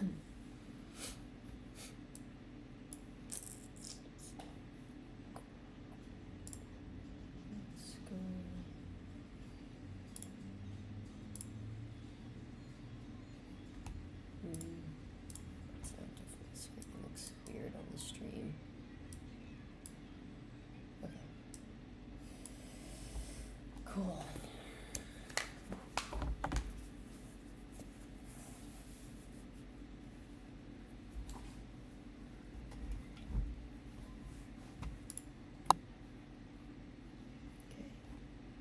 It's not different. Screen looks weird on the stream. Okay. Cool.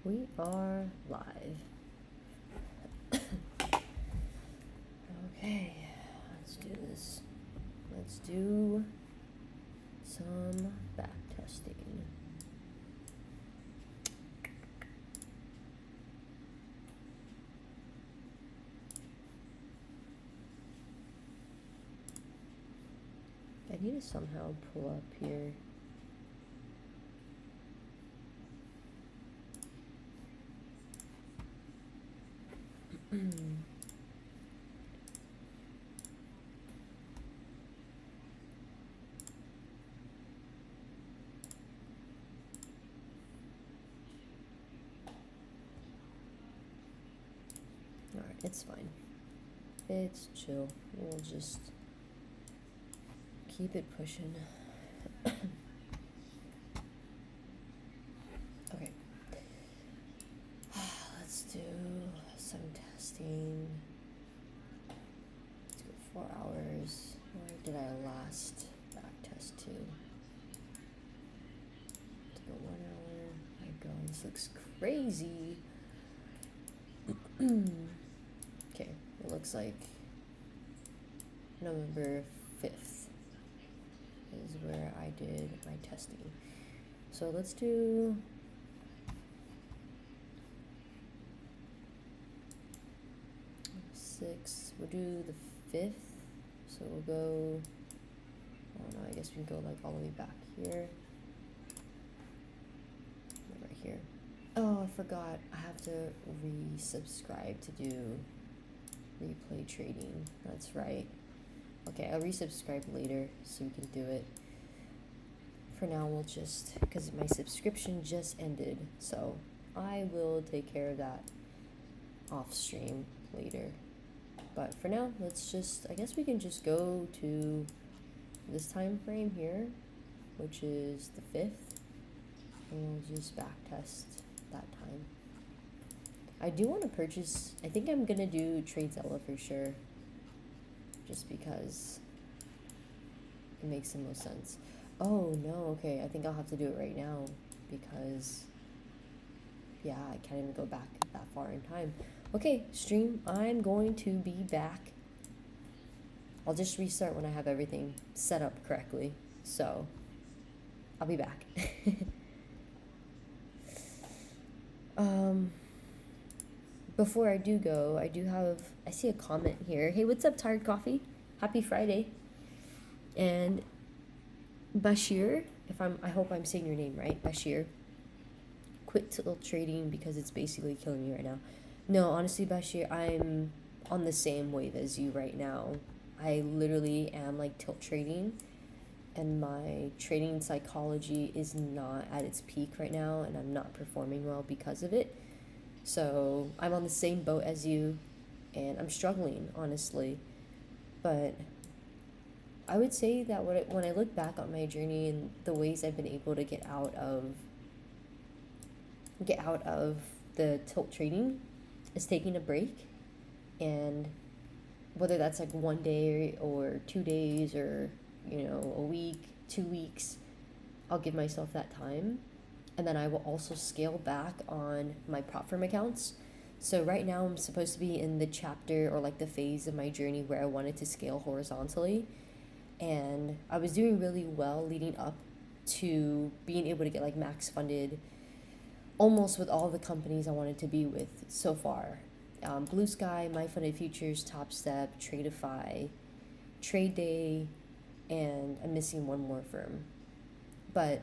We are live. Okay, let's do this. Let's do some back testing. I need to somehow pull up here. Alright, it's fine. It's chill. We'll just keep it pushing. Okay. Let's do some testing. Let's go 4 hours. Where did I last back test to? Let's go 1 hour. My God, this looks crazy. Okay, it looks like November 5th is where I did my testing. So let's do six. We'll do the 5th. So we'll go, I don't know, I guess we can go like all the way back here. Right here. Oh, I forgot. I have to resubscribe to do replay trading. That's right. Okay, I'll resubscribe later so we can do it. For now, we'll just, because my subscription just ended, so I will take care of that off stream later. But for now, let's just, I guess we can just go to this time frame here, which is the 5th, and we'll just back test that time. I do want to purchase, I think I'm gonna do Tradezella for sure, just because it makes the most sense. Oh no, okay, I think I'll have to do it right now because yeah, I can't even go back that far in time. Okay, stream, I'm going to be back. I'll just restart when I have everything set up correctly, so I'll be back. Before I do go, I see a comment here. Hey, what's up, Tired Coffee? Happy Friday. And Bashir, I hope I'm saying your name right, Bashir. Quit tilt trading because it's basically killing me right now. No, honestly, Bashir, I'm on the same wave as you right now. I literally am like tilt trading, and my trading psychology is not at its peak right now, and I'm not performing well because of it. So I'm on the same boat as you, and I'm struggling, honestly. But I would say that when I look back on my journey and the ways I've been able to get out of the tilt trading is taking a break, and whether that's like 1 day or 2 days or, you know, a week, 2 weeks, I'll give myself that time. And then I will also scale back on my prop firm accounts. So right now I'm supposed to be in the chapter or like the phase of my journey where I wanted to scale horizontally. And I was doing really well leading up to being able to get like max funded almost with all the companies I wanted to be with so far. Blue Sky, My Funded Futures, Top Step, Tradeify, Trade Day, and I'm missing one more firm. But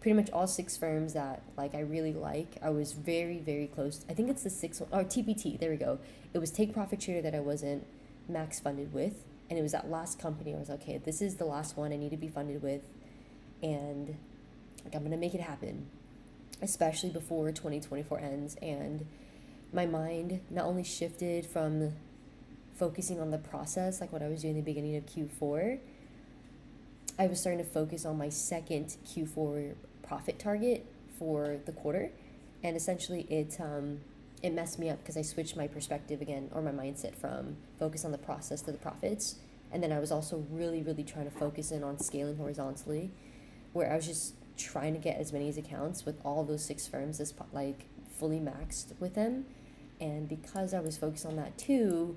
pretty much all 6 firms that like I really like, I was very, very close. I think it's the 6th one, or TPT, there we go. It was Take Profit Trader that I wasn't max funded with. And it was that last company I was like, okay, this is the last one I need to be funded with, and like I'm gonna make it happen, especially before 2024 ends. And my mind not only shifted from focusing on the process, like what I was doing in the beginning of Q4, I was starting to focus on my second Q4 profit target for the quarter. And essentially it messed me up because I switched my perspective again, or my mindset, from focus on the process to the profits. And then I was also really, really trying to focus in on scaling horizontally, where I was just trying to get as many accounts with all those 6 firms as like fully maxed with them. And because I was focused on that too,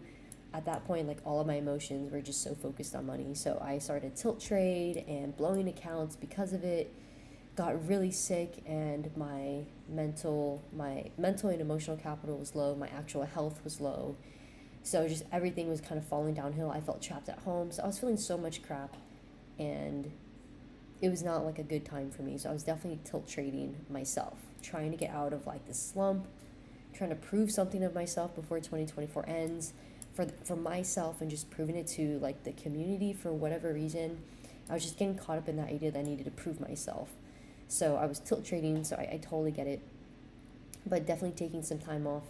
at that point, like all of my emotions were just so focused on money. So I started tilt trade and blowing accounts because of it, got really sick, and my mental and emotional capital was low. My actual health was low. So just everything was kind of falling downhill. I felt trapped at home. So I was feeling so much crap, and it was not like a good time for me. So I was definitely tilt trading myself, trying to get out of like this slump, trying to prove something of myself before 2024 ends, for myself, and just proving it to like the community. For whatever reason, I was just getting caught up in that idea that I needed to prove myself. So I was tilt trading, so I totally get it. But definitely taking some time off,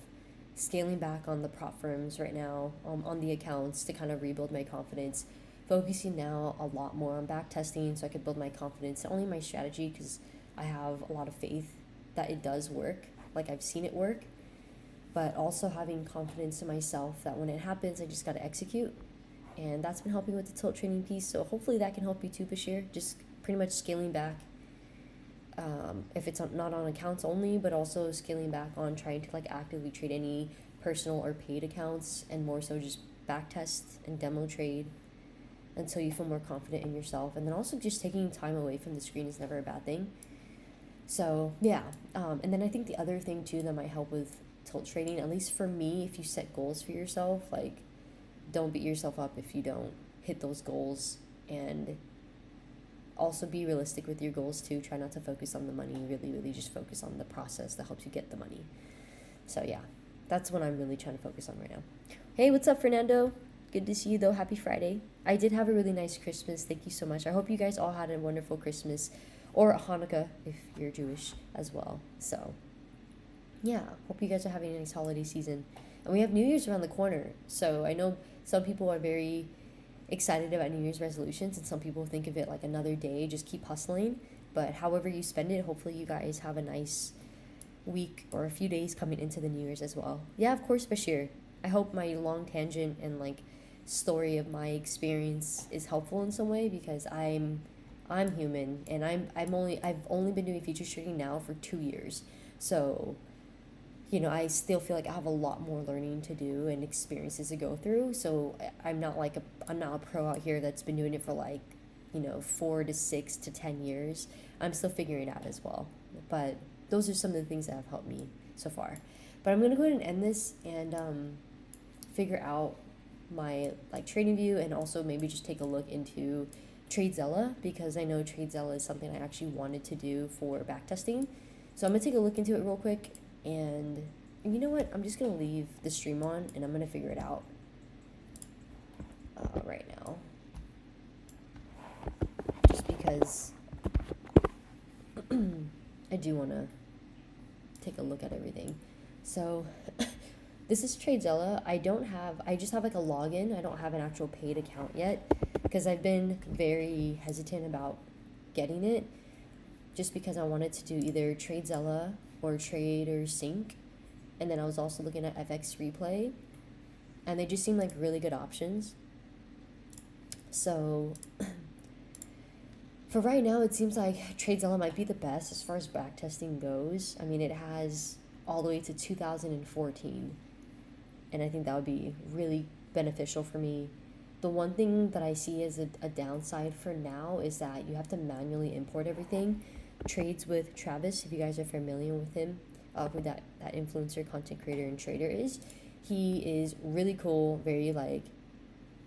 scaling back on the prop firms right now, on the accounts to kind of rebuild my confidence. Focusing now a lot more on back testing so I could build my confidence, not only my strategy, because I have a lot of faith that it does work, like I've seen it work, but also having confidence in myself that when it happens, I just got to execute. And that's been helping with the tilt trading piece. So hopefully that can help you too, Bashir. Just pretty much scaling back. If it's not on accounts only, but also scaling back on trying to like actively trade any personal or paid accounts, and more so just back test and demo trade until you feel more confident in yourself. And then also just taking time away from the screen is never a bad thing. So yeah, and then I think the other thing too that might help with tilt trading, at least for me, if you set goals for yourself, like don't beat yourself up if you don't hit those goals, and also be realistic with your goals too. Try not to focus on the money, really just focus on the process that helps you get the money. So yeah, that's what I'm really trying to focus on right now. Hey, what's up, Fernando? Good to see you though. Happy Friday. I did have a really nice Christmas. Thank you so much. I hope you guys all had a wonderful Christmas, or Hanukkah if you're Jewish as well. So yeah, hope you guys are having a nice holiday season. And we have New Year's around the corner. So I know some people are very excited about New Year's resolutions, and some people think of it like another day, just keep hustling. But however you spend it, hopefully you guys have a nice week or a few days coming into the New Year's as well. Yeah, of course, Bashir. I hope my long tangent and like story of my experience is helpful in some way, because I'm human, and I've only been doing futures trading now for 2 years. So you know, I still feel like I have a lot more learning to do and experiences to go through. So I'm not a pro out here that's been doing it for like, 4 to 6 to 10 years. I'm still figuring it out as well. But those are some of the things that have helped me so far. But I'm going to go ahead and end this and figure out my like trading view, and also maybe just take a look into Tradezella, because I know Tradezella is something I actually wanted to do for backtesting. So I'm going to take a look into it real quick. And you know what? I'm just going to leave the stream on, and I'm going to figure it out right now. Just because I do want to take a look at everything. So this is Tradezella. I just have like a login. I don't have an actual paid account yet, because I've been very hesitant about getting it, just because I wanted to do either Tradezella or Trader Sync. And then I was also looking at FX Replay, and they just seem like really good options. So for right now, it seems like Tradezella might be the best as far as backtesting goes. I mean, it has all the way to 2014, and I think that would be really beneficial for me. The one thing that I see as a downside for now is that you have to manually import everything. Trades with Travis, if you guys are familiar with him, who that influencer, content creator, and trader is. He is really cool, very like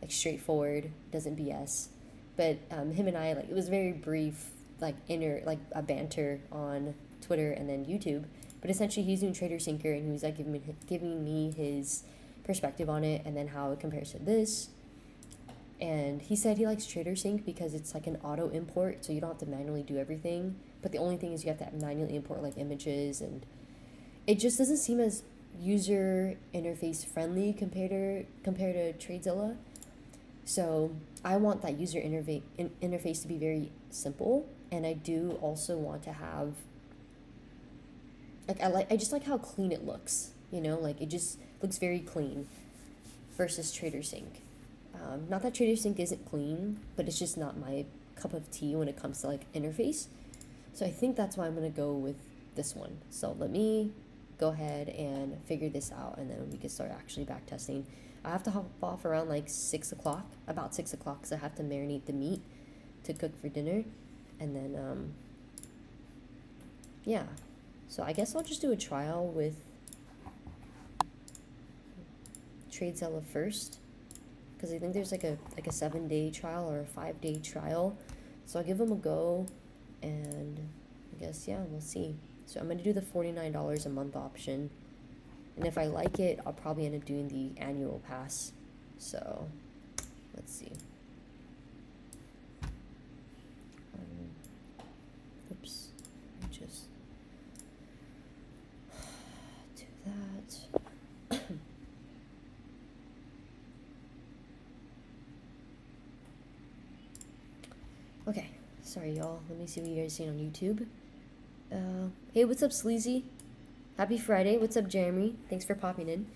straightforward, doesn't BS. But him and I, it was very brief, a banter on Twitter and then YouTube. But essentially, he's doing Trader Syncer, and he was like giving me his perspective on it, and then how it compares to this. And he said he likes TraderSync because it's like an auto import, so you don't have to manually do everything. But the only thing is you have to manually import like images, and it just doesn't seem as user interface friendly compared to Tradezella. So I want that user interface to be very simple, and I do also want to have I just like how clean it looks, you know, like it just looks very clean versus TraderSync. Not that TraderSync isn't clean, but it's just not my cup of tea when it comes to like interface. So I think that's why I'm gonna go with this one. So let me go ahead and figure this out, and then we can start actually back testing. I have to hop off around like 6 o'clock, about 6 o'clock, because I have to marinate the meat to cook for dinner. And then, yeah. So I guess I'll just do a trial with Tradezella first, because I think there's like a 7-day trial or a 5-day trial. So I'll give them a go, and I guess, yeah, we'll see. So I'm going to do the $49 a month option. And if I like it, I'll probably end up doing the annual pass. So let's see. Oops. I just do that. Okay. Sorry, y'all. Let me see what you guys seen on YouTube. Hey, what's up, Sleazy? Happy Friday. What's up, Jeremy? Thanks for popping in.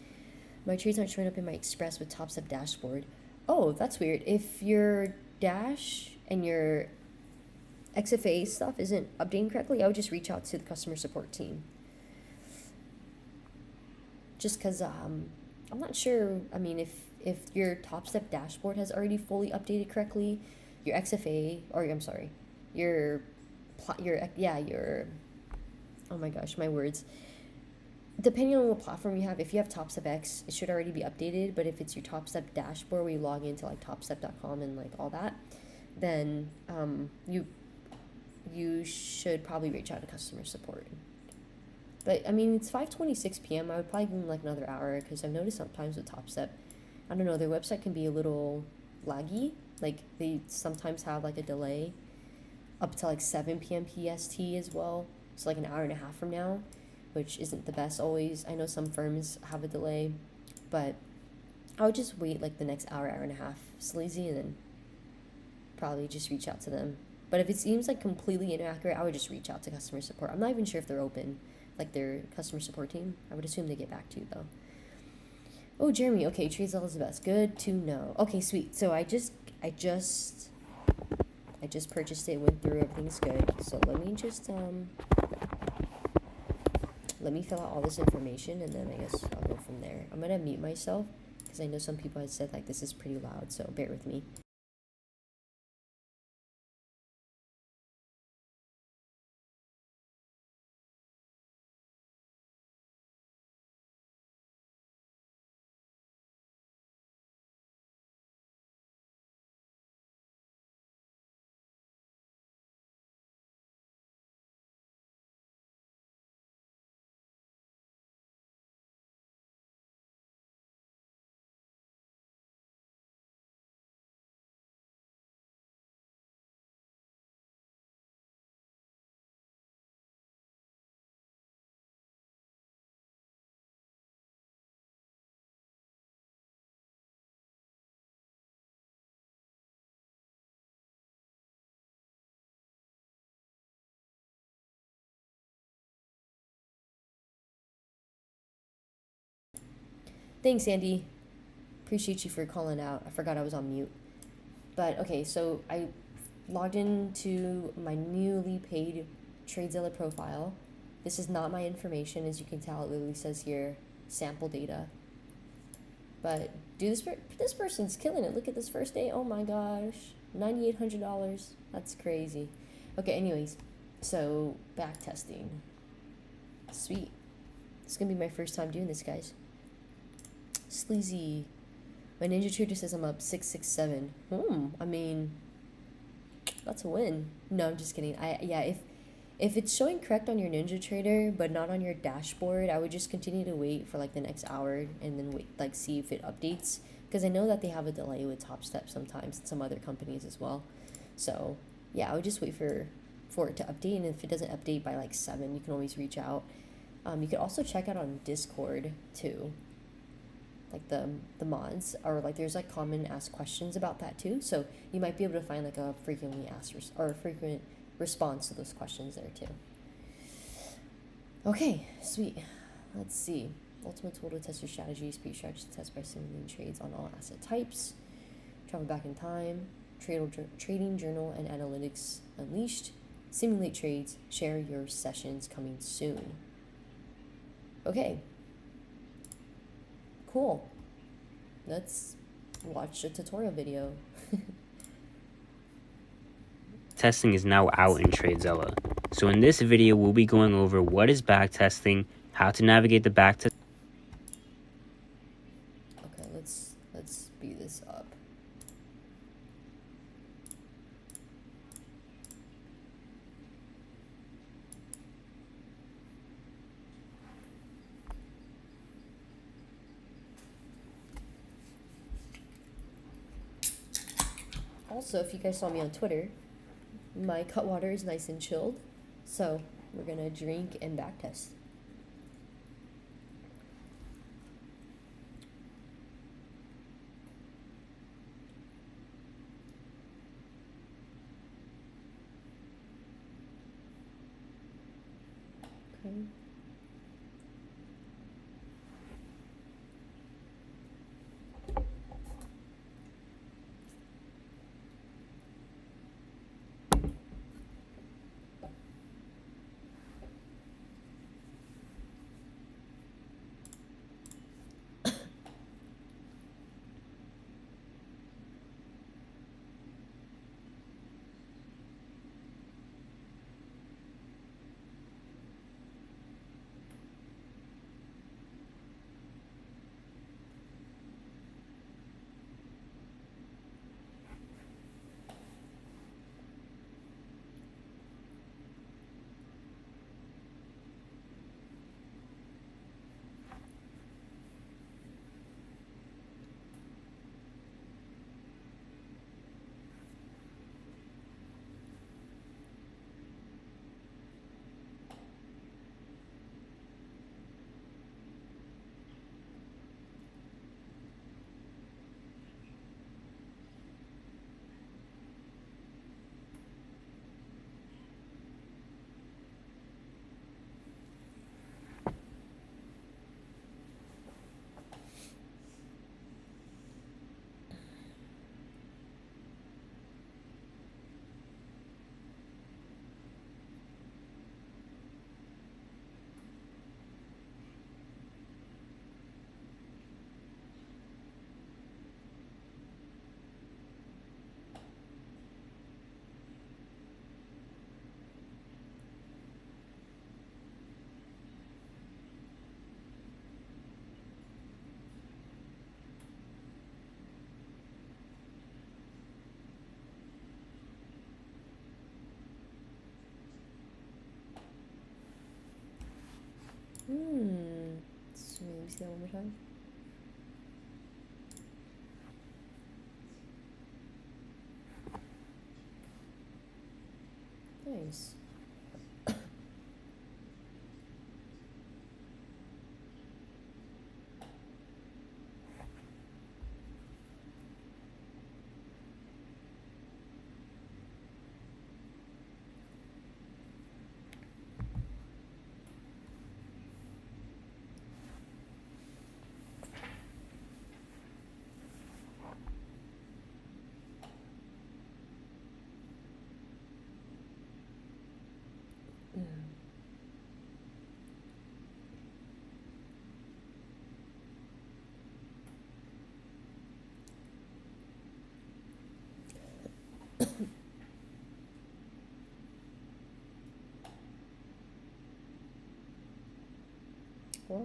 My trades aren't showing up in my Express with Top Step dashboard. Oh, that's weird. If your Dash and your XFA stuff isn't updating correctly, I would just reach out to the customer support team. Just because I'm not sure. I mean, if your Top Step dashboard has already fully updated correctly, your XFA, or I'm sorry, your oh my gosh, my words. Depending on what platform you have, if you have TopStep X, it should already be updated. But if it's your TopStep dashboard where you log into like topstep.com and like all that, then you should probably reach out to customer support. But I mean, it's 5:26 p.m. I would probably give them like another hour, because I've noticed sometimes with TopStep, I don't know, their website can be a little laggy. Like they sometimes have like a delay up to like 7 p.m. PST as well. So like an hour and a half from now, which isn't the best always. I know some firms have a delay, but I would just wait like the next hour and a half, Sleazy, and then probably just reach out to them. But if it seems like completely inaccurate, I would just reach out to customer support. I'm not even sure if they're open, like their customer support team. I would assume they get back to you though. Oh, Jeremy, okay, Tradezella is the best. Good to know. Okay, sweet. So I just purchased it, went through, everything's good. So let me just let me fill out all this information, and then I guess I'll go from there. I'm gonna mute myself because I know some people had said like this is pretty loud, so bear with me. Thanks, Andy. Appreciate you for calling out. I forgot I was on mute. But okay, so I logged into my newly paid Tradezella profile. This is not my information, as you can tell. It literally says here, sample data. But dude, this person's killing it. Look at this first day. Oh my gosh, $9,800. That's crazy. Okay, anyways, so back testing. Sweet. It's gonna be my first time doing this, guys. Sleazy. My Ninja Trader says I'm up 667. I mean, that's a win. No, I'm just kidding. If it's showing correct on your Ninja Trader but not on your dashboard, I would just continue to wait for like the next hour and then wait, like see if it updates. because I know that they have a delay with Top Step sometimes, and some other companies as well. So yeah, I would just wait for it to update, and if it doesn't update by like 7, you can always reach out. You could also check out on Discord too, like the mods, or like there's like common asked questions about that too, so you might be able to find like a frequently asked or a frequent response to those questions there too. Okay, sweet. Let's see. Ultimate tool to test your strategy, speed strategy test by simulating trades on all asset types, travel back in time, trading journal and analytics unleashed, simulate trades, share your sessions coming soon. Okay. Cool. Let's watch a tutorial video. Testing is now out in Tradezella. So in this video, we'll be going over what is backtesting, how to navigate the backtest. Okay, let's speed this up. Also, if you guys saw me on Twitter, my cut water is nice and chilled, so we're gonna drink and backtest. Okay. So let me see that one more time. Nice. Whoa.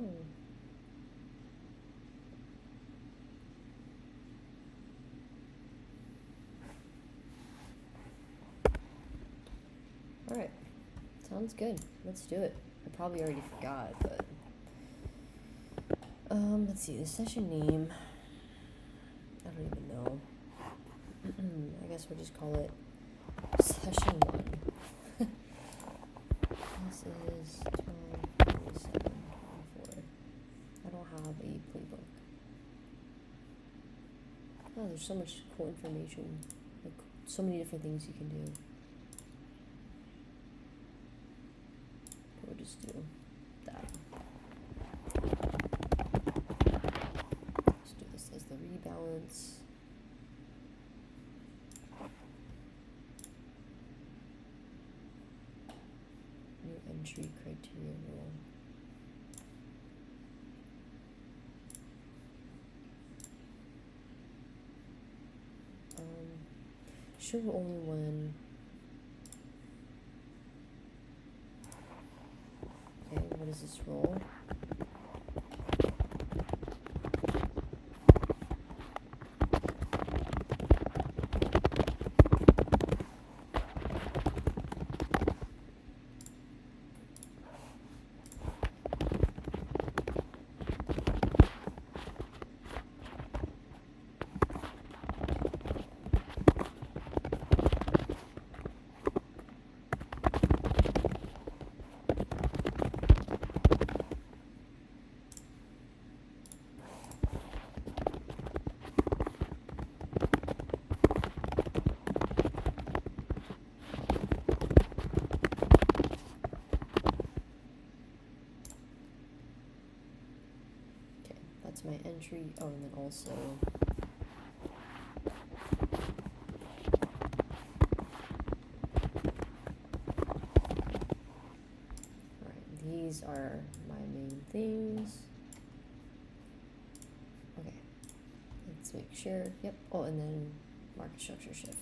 Alright. Sounds good. Let's do it. I probably already forgot, but let's see, the session name. guess we'll just call it session 1. This is 12:47:24. I don't have a playbook. Oh, there's so much cool information. Like, so many different things you can do. We'll just do that. Let's do this as the rebalance. New entry criteria rule. Show only when. Okay, what is this role? That's my entry. Oh, and then also these are my main things. Okay, let's make sure. Yep. Oh, and then market structure shift.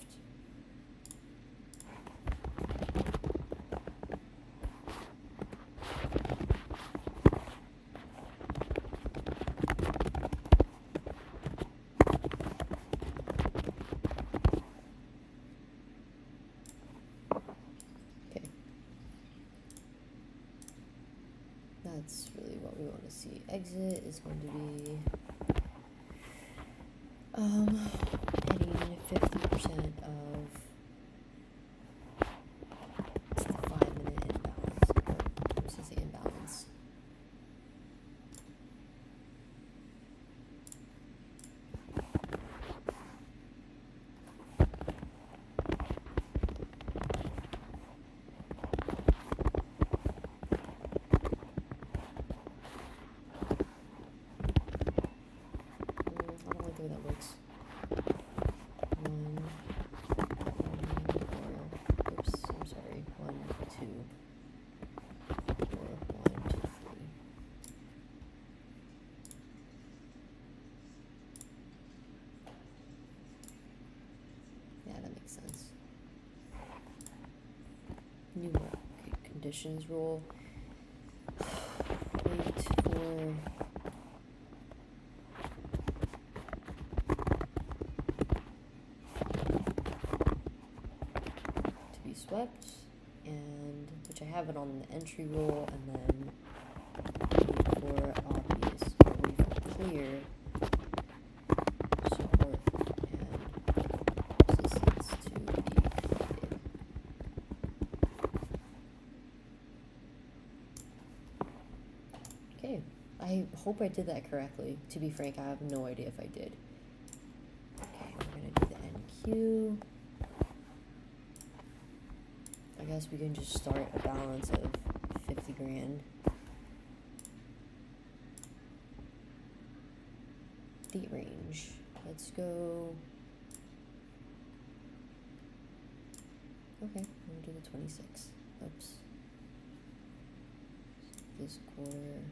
That's really what we want to see. Exit is going to be hitting 50% of it's the 5-minute imbalance, or what's this imbalance? That works. Oops, I'm sorry. 1, 2, 4, 1, 2, 3. Yeah, that makes sense. New market conditions rule. Wait for. Swept, and which I have it on the entry rule, and then for obvious, or wait for clear support and resistance to be created. Okay, I hope I did that correctly. To be frank, I have no idea if I did. Okay, we're gonna do the NQ. I guess we can just start a balance of 50 grand. Date range. Let's go. Okay, we'll do the 26. Oops. This quarter.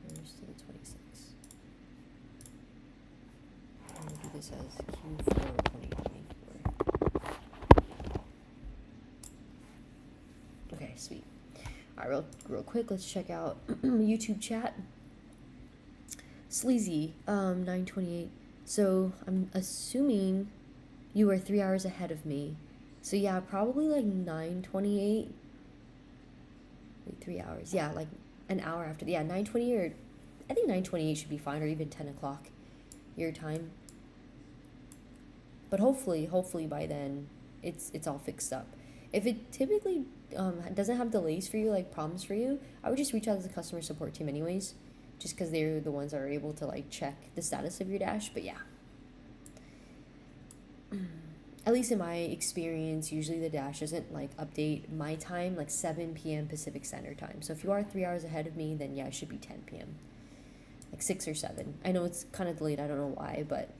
Where's to the 26? And we'll do this as Q4 2024. Okay, sweet. All right, real quick, let's check out YouTube chat. Sleazy, 928. So I'm assuming you are 3 hours ahead of me. So yeah, probably like 928. Wait, 3 hours. Yeah, like an hour after. Yeah, 9:20 or I think 9:28 should be fine, or even 10 o'clock your time. But hopefully by then it's all fixed up. If it typically doesn't have delays for you, like problems for you, I would just reach out to the customer support team anyways, just because they're the ones that are able to like check the status of your dash. But yeah, at least in my experience, usually the dash doesn't like update my time like 7 p.m. Pacific Standard Time. So if you are 3 hours ahead of me, then yeah, it should be 10 p.m. like 6 or 7. I know it's kind of delayed, I don't know why, but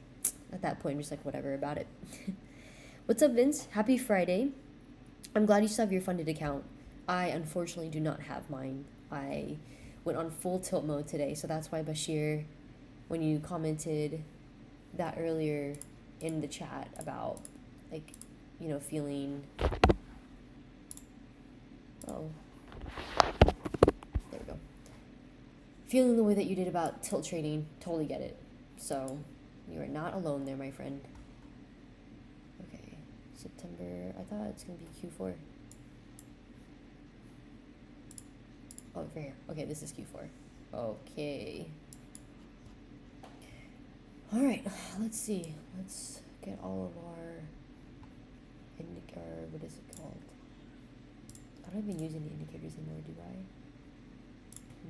at that point I'm just like whatever about it. What's up, Vince? Happy Friday. I'm glad you still have your funded account. I unfortunately do not have mine. I went on full tilt mode today, so that's why Bashir, when you commented that earlier in the chat about like, you know, feeling, oh, there we go, feeling the way that you did about tilt trading, totally get it. So you are not alone there, my friend. Okay, September, I thought it's gonna be Q4. Oh, right here. Okay, this is Q4. Okay. All right, let's see. Let's get all of our what is it called? I don't even use any indicators anymore, do I?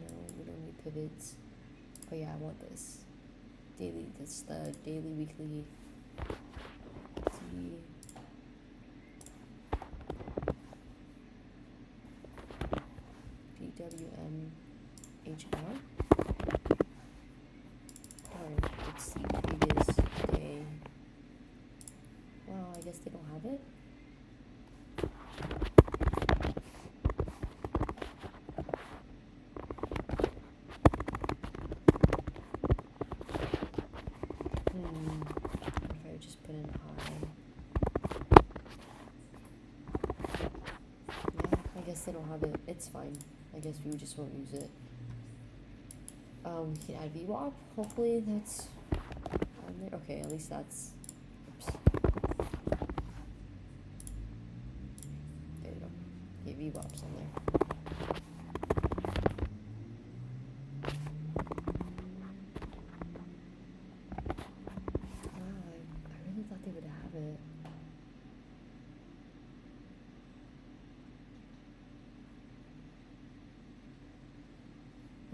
No, we don't need pivots. Oh yeah, I want this. Daily, that's the daily, weekly. T. PWM Darn, let's see, previous day. Well, I guess they don't have it. What if I just put in high? Yeah, I guess they don't have it. It's fine. I guess we just won't use it. We can add VWAP. Hopefully that's on there. Okay, at least that's. Oops. There we go. Okay, VWAP's on there. Wow, I really thought they would have it.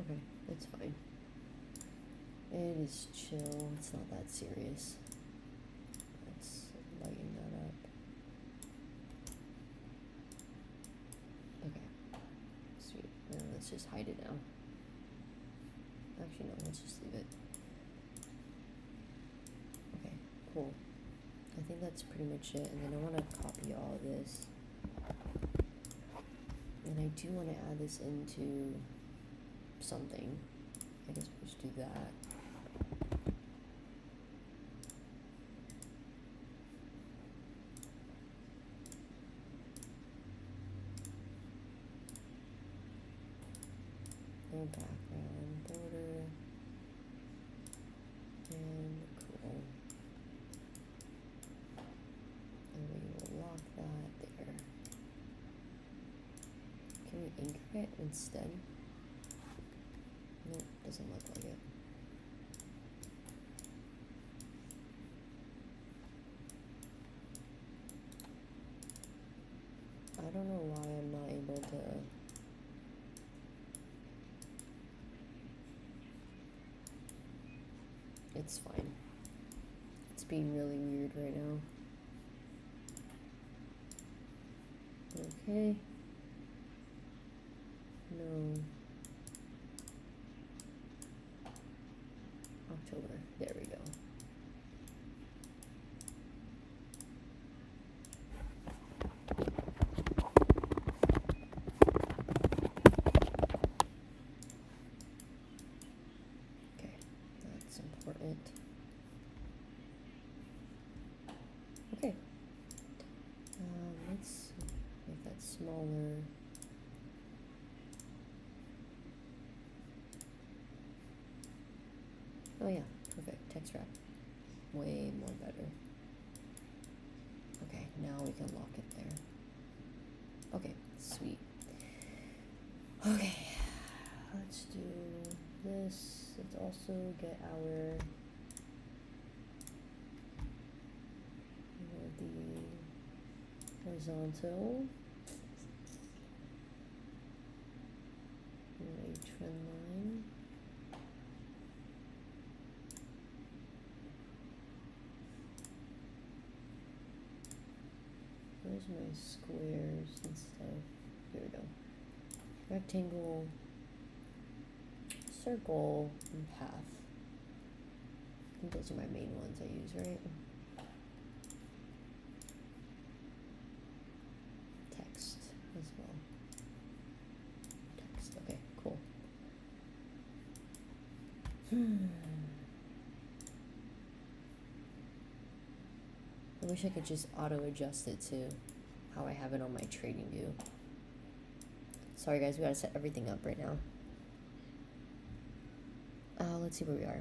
Okay, it's fine. It is chill. It's not that serious. Let's lighten that up. Okay. Sweet. Now let's just hide it now. Actually, no, let's just leave it. Okay, cool. I think that's pretty much it. And then I want to copy all of this. And I do want to add this into something. I guess we'll just do that. No background border. And cool. And we will lock that there. Can we anchor it instead? Nope, doesn't look like it. I don't know why I'm not able to. It's fine. It's being really weird right now. Okay. No. October. There we go. Okay, that's important. Okay. Let's make that smaller. Oh yeah, perfect. Text wrap. Way more better. Okay, now we can lock it there. Okay, sweet. Okay, let's do this. Let's also get our horizontal. A trend line. Where's my squares and stuff? Here we go. Rectangle, circle, and path. I think those are my main ones I use, right? Text as well. Text, okay, cool. I wish I could just auto adjust it to how I have it on my trading view. Sorry guys, we gotta set everything up right now. Let's see where we are.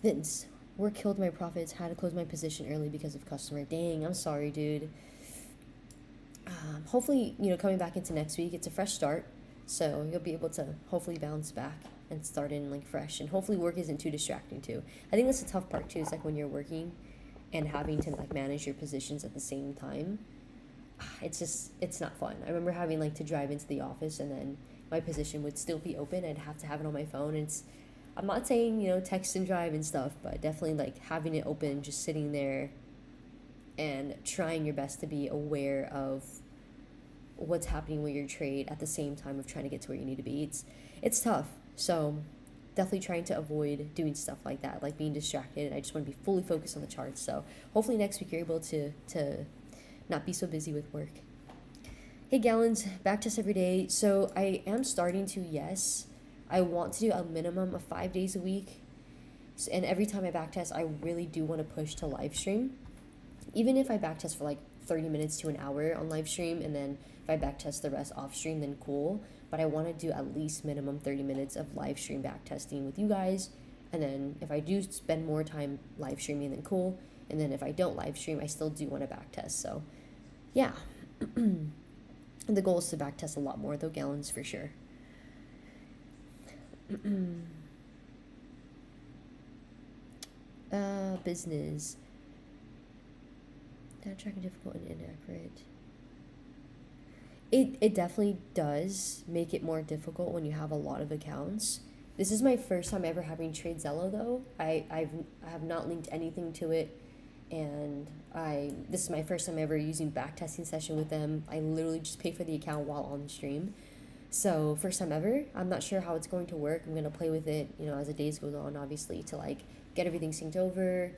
Vince, work killed my profits, had to close my position early because of customer. Dang, I'm sorry, dude. Hopefully, you know, coming back into next week, it's a fresh start. So you'll be able to hopefully bounce back and start in like fresh. And hopefully work isn't too distracting too. I think that's the tough part too, is like when you're working and having to like manage your positions at the same time. It's not fun. I remember having like to drive into the office and then my position would still be open. I'd have to have it on my phone. And I'm not saying, you know, text and drive and stuff, but definitely like having it open, just sitting there and trying your best to be aware of what's happening with your trade at the same time of trying to get to where you need to be. It's tough. So definitely trying to avoid doing stuff like that, like being distracted. I just want to be fully focused on the charts. So hopefully next week you're able to not be so busy with work. Hey Gallons, backtest every day. So I am starting to, yes. I want to do a minimum of 5 days a week. And every time I backtest, I really do want to push to live stream. Even if I backtest for like 30 minutes to an hour on live stream, and then if I backtest the rest off stream, then cool. But I want to do at least minimum 30 minutes of live stream backtesting with you guys. And then if I do spend more time live streaming, then cool. And then if I don't live stream, I still do want to backtest. So yeah. The goal is to backtest a lot more though, Gallons, for sure. Business. Data tracking difficult and inaccurate. It definitely does make it more difficult when you have a lot of accounts. This is my first time ever having Tradezella though. I have not linked anything to it, and this is my first time ever using backtesting session with them. I literally just pay for the account while on stream. So first time ever. I'm not sure how it's going to work. I'm gonna play with it, you know, as the days goes on, obviously, to like get everything synced over.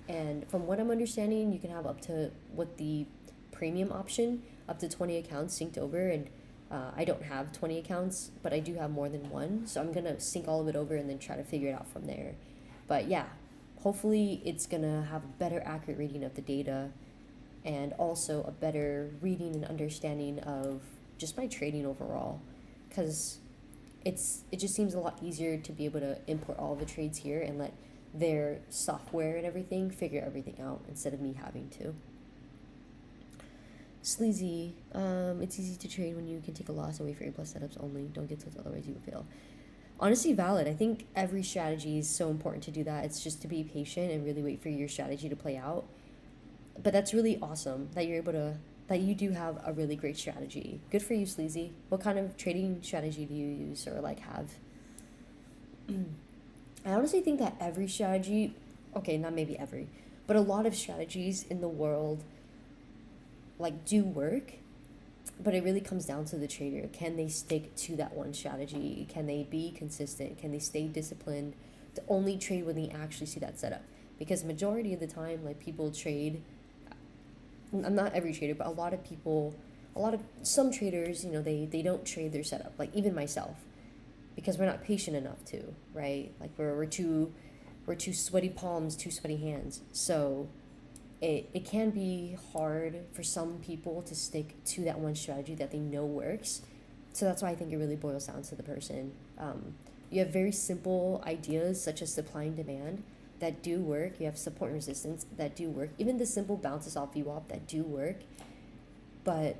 And from what I'm understanding, you can have up to, with the premium option, up to 20 accounts synced over. And I don't have 20 accounts, but I do have more than one. So I'm gonna sync all of it over and then try to figure it out from there. But yeah, hopefully it's gonna have a better accurate reading of the data, and also a better reading and understanding of just my trading overall. Because it just seems a lot easier to be able to import all the trades here and let their software and everything figure everything out instead of me having to. Sleazy, it's easy to trade when you can take a loss and wait for A+ setups only. Don't get tilted, otherwise you will fail. Honestly, valid. I think every strategy is so important to do that. It's just to be patient and really wait for your strategy to play out. But that's really awesome that you're able to, that you do have a really great strategy. Good for you, Sleazy. What kind of trading strategy do you use or like have? I honestly think that every strategy, okay, not maybe every, but a lot of strategies in the world like do work, but it really comes down to the trader. Can they stick to that one strategy? Can they be consistent? Can they stay disciplined to only trade when they actually see that setup? Because majority of the time, like people trade, not every trader, but a lot of people, some traders, you know, they don't trade their setup, like even myself, because we're not patient enough to, right? Like we're too sweaty palms, too sweaty hands. So it can be hard for some people to stick to that one strategy that they know works. So that's why I think it really boils down to the person. You have very simple ideas such as supply and demand that do work. You have support and resistance that do work. Even the simple bounces off VWAP that do work. But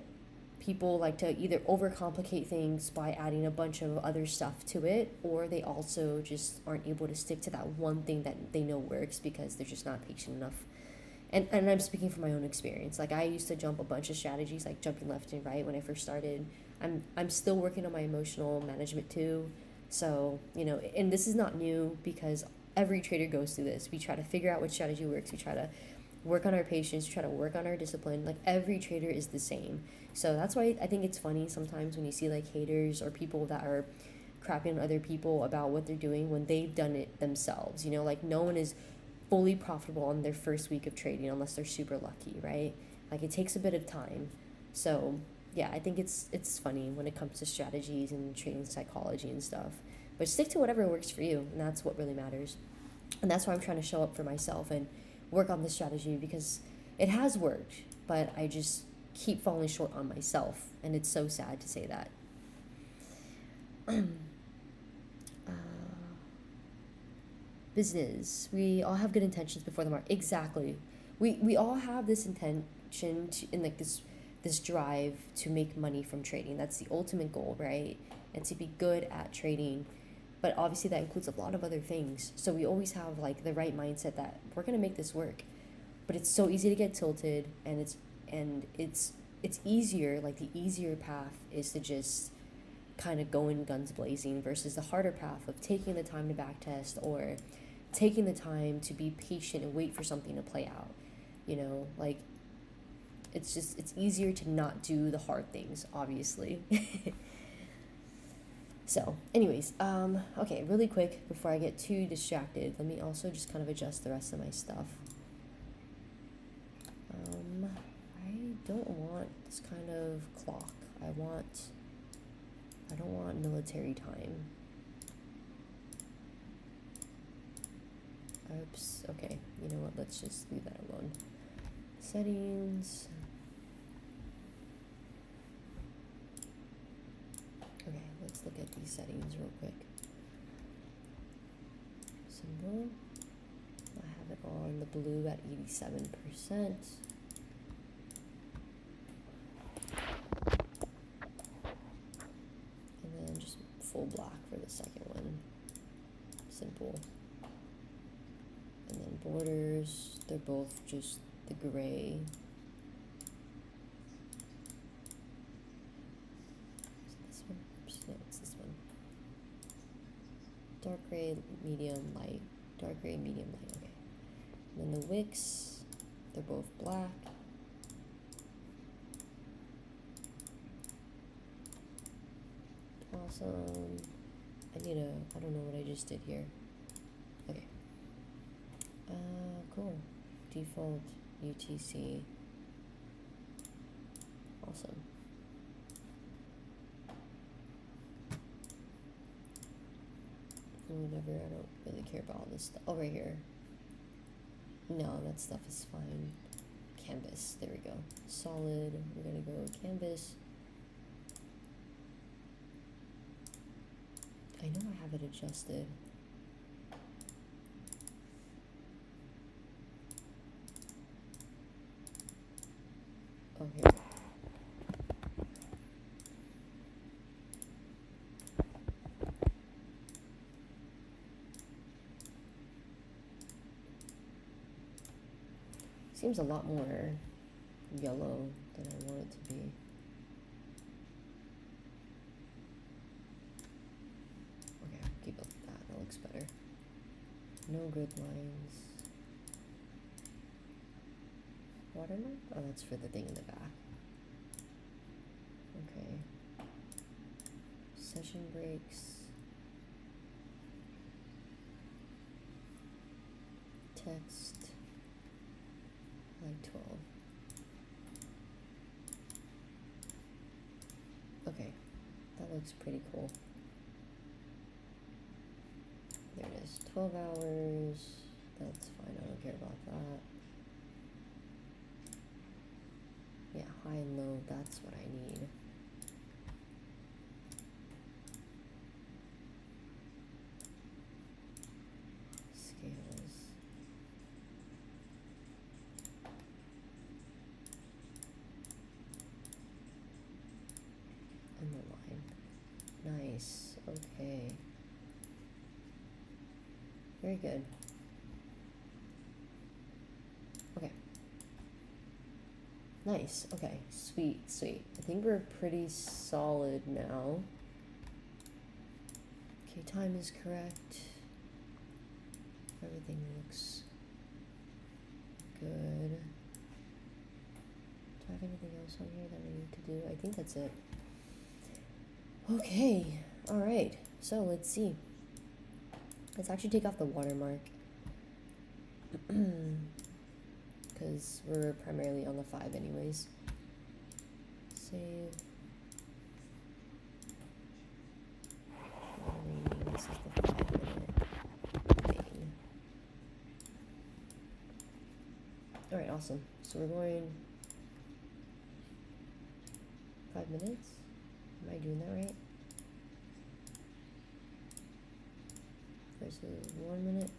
people like to either overcomplicate things by adding a bunch of other stuff to it, or they also just aren't able to stick to that one thing that they know works because they're just not patient enough. and I'm speaking from my own experience. Like, I used to jump a bunch of strategies, like jumping left and right when I first started. I'm still working on my emotional management too. So, you know, and this is not new because every trader goes through this. We try to figure out which strategy works. We try to work on our patience, try to work on our discipline. Like, every trader is the same. So that's why I think it's funny sometimes when you see like haters or people that are crapping on other people about what they're doing when they've done it themselves. You know, like, no one is fully profitable on their first week of trading unless they're super lucky, right? Like, it takes a bit of time. So yeah, I think it's funny when it comes to strategies and trading psychology and stuff. But stick to whatever works for you, and that's what really matters. And that's why I'm trying to show up for myself and work on this strategy, because it has worked, but I just keep falling short on myself, and it's so sad to say that. Business. We all have good intentions before the market. Exactly. We all have this intention to, in like this drive to make money from trading. That's the ultimate goal, right? And to be good at trading. But obviously that includes a lot of other things. So we always have like the right mindset that we're gonna make this work. But it's so easy to get tilted, and it's easier, like the easier path is to just kind of go in guns blazing versus the harder path of taking the time to backtest or taking the time to be patient and wait for something to play out. You know, like, it's easier to not do the hard things, obviously. So anyways, okay, really quick before I get too distracted, let me also just kind of adjust the rest of my stuff. I don't want this kind of clock. I don't want military time. Oops, okay, you know what, let's just leave that alone. Settings. Okay, let's look at these settings real quick. Symbol. I have it on the blue at 87%. And then just full black for the second one. Simple. And then borders, they're both just the gray. Is this one? Oops, no, it's this one. Dark gray, medium, light. Dark gray, medium, light, okay. And then the wicks, they're both black. Awesome. I don't know what I just did here. Okay. Cool. Default UTC. Awesome. Whatever, I don't really care about all this stuff. Oh, right here. No, that stuff is fine. Canvas, there we go. Solid, we're gonna go canvas. I know I have it adjusted. Oh, here we go. Seems a lot more yellow than I want it to be. Okay, I'll keep up with that. That looks better. No grid lines. Watermark? Oh, that's for the thing in the back. Okay. Session breaks. Text. Like 12. Okay, that looks pretty cool. There it is, 12 hours. That's fine, I don't care about that. Yeah, high and low, that's what I need. Scales. And the line. Nice, okay. Very good. Okay, Nice. Okay. Sweet, sweet. I think we're pretty solid now. Okay, time is correct. Everything looks good. Do I have anything else on here that I need to do? I think that's it. Okay. Alright. So, let's see. Let's actually take off the watermark. Because we're primarily on the 5 anyways. Save. This is the 5-minute thing. Alright, awesome. So we're going 5 minutes? Am I doing that right? Versus 1 minute?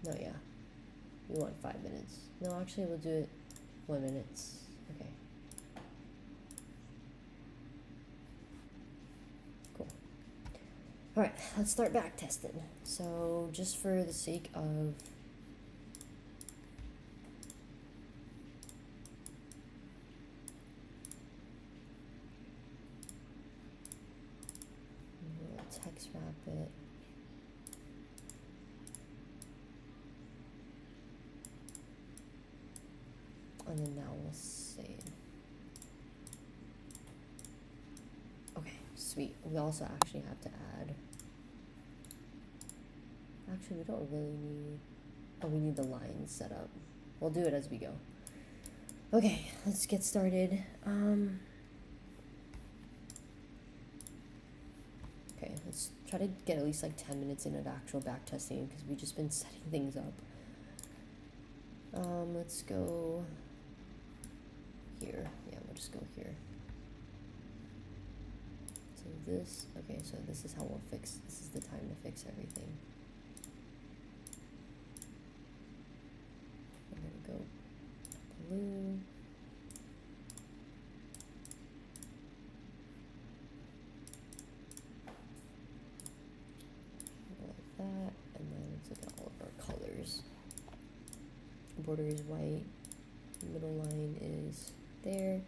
No, yeah. We want 5 minutes. No, actually we'll do it 1 minute. Okay. Cool. Alright, let's start back testing. So just for the sake of we'll text wrap it. And then now we'll save. Okay, sweet. We also actually have to add. Actually, we don't really need. Oh, we need the lines set up. We'll do it as we go. Okay, let's get started. Okay, let's try to get at least like 10 minutes in of actual back testing because we've just been setting things up. Let's go here. Yeah, we'll just go here. So this, okay, so this is how we'll fix, this is the time to fix everything. I'm gonna go blue. Like that, and then let's look at all of our colors. Border is white, middle line is there,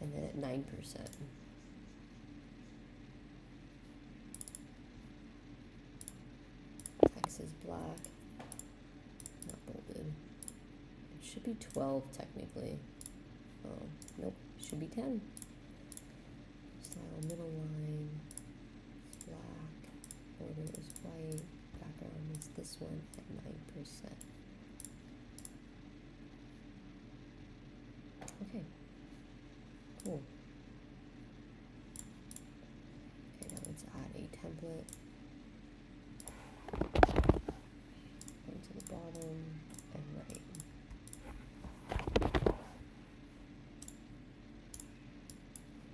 and then at 9%. Text is black, not bolded. It should be 12 technically. Oh, nope, it should be 10. Style middle line is black, border is white, background is this one at 9%. Okay, cool. Okay, now let's add a template. Go to the bottom and right.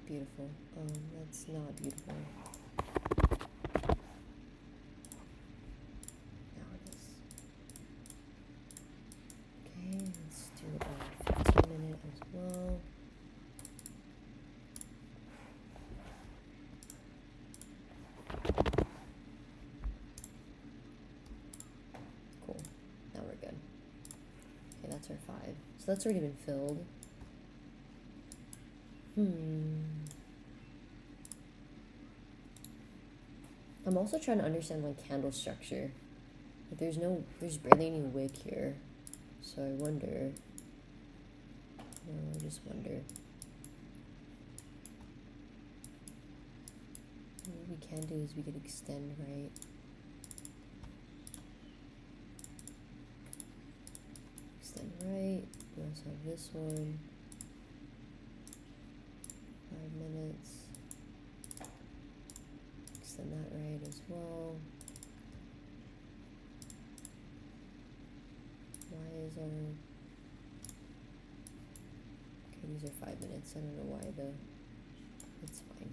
Beautiful. That's not beautiful. Now it is. Okay, let's do about 15 minutes as well. Cool. Now we're good. Okay, that's our 5. So that's already been filled. I'm also trying to understand like candle structure. But there's barely any wick here. So I wonder. No, I just wonder. What we can do is we could extend right. Extend right. We also have this one. 5 minutes. Extend that right as well. Why is our... Okay, these are 5 minutes. I don't know why though. It's fine.